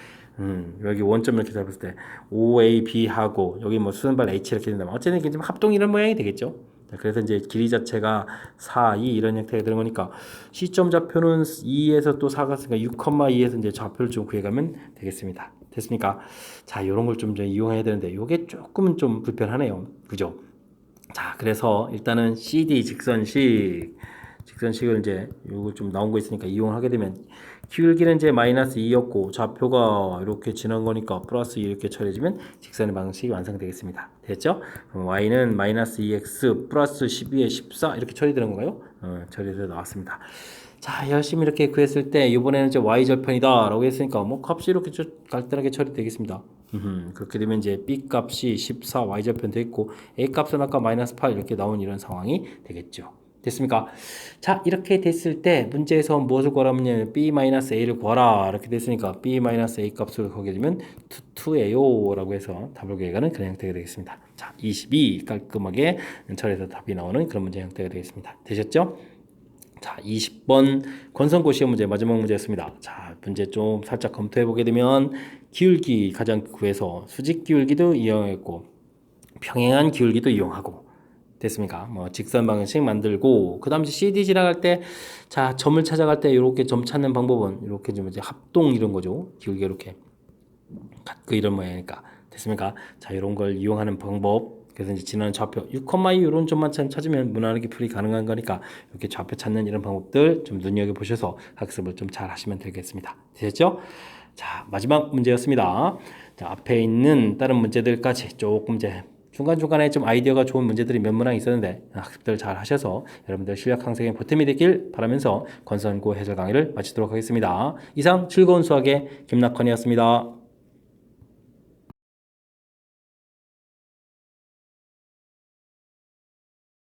Speaker 1: 여기 원점 이렇게 잡았을 때 OAB 하고 여기 뭐 수선발 H 이렇게 된다면 어쨌든 이게 좀 합동 이런 모양이 되겠죠. 그래서 이제 길이 자체가 4, 2 이런 형태가 되는 거니까 시점 좌표는 2에서 또 4가 있으니까 6,2에서 이제 좌표를 좀 구해가면 되겠습니다. 됐습니까? 자, 요런 걸 좀 이용해야 되는데 요게 조금은 좀 불편하네요. 그죠? 자, 그래서 일단은 CD 직선식을 이제 요거 좀 나온 거 있으니까 이용을 하게 되면 기울기는 이제 마이너스 2였고 좌표가 이렇게 지난 거니까 플러스 2 이렇게 처리해주면 직선의 방식이 완성되겠습니다. 됐죠? 그럼 y는 마이너스 2x 플러스 12에 14 이렇게 처리되는 건가요? 처리돼서 나왔습니다. 자, 열심히 이렇게 구했을 때 이번에는 이제 y절편이다 라고 했으니까 뭐 값이 이렇게 간단하게 처리되겠습니다. 그렇게 되면 이제 b 값이 14 y절편 됐고 a 값은 아까 마이너스 8 이렇게 나온 이런 상황이 되겠죠. 됐습니까? 자, 이렇게 됐을 때 문제에서 무엇을 구하라면 b-a를 구하라 이렇게 됐으니까 b-a 값을 구하게 되면 2예요 라고 해서 답을 구해가는 그런 형태가 되겠습니다. 자, 22 깔끔하게 철에서 답이 나오는 그런 문제 형태가 되겠습니다. 되셨죠? 자, 20번 권선고 시험 문제 마지막 문제였습니다. 자, 문제 좀 살짝 검토해 보게 되면 기울기 가장 구해서 수직 기울기도 이용했고 평행한 기울기도 이용하고 됐습니까? 뭐 직선 방식 만들고 그 다음 CD 지나갈 때 자 점을 찾아갈 때 이렇게 점 찾는 방법은 이렇게 좀 이제 합동 이런 거죠. 기울기 이렇게 같고 이런 모양이니까 됐습니까? 자 이런 걸 이용하는 방법 그래서 이제 지나는 좌표 6,2 이런 점만 찾으면 무난하게 풀이 가능한 거니까 이렇게 좌표 찾는 이런 방법들 좀 눈여겨 보셔서 학습을 좀 잘 하시면 되겠습니다. 되셨죠? 자 마지막 문제였습니다. 자 앞에 있는 다른 문제들까지 조금 이제 중간중간에 좀 아이디어가 좋은 문제들이 몇 문항 있었는데 학습들 잘 하셔서 여러분들 실력 향상에 보탬이 되길 바라면서 권선고 해설 강의를 마치도록 하겠습니다. 이상 즐거운 수학의 김낙헌이었습니다.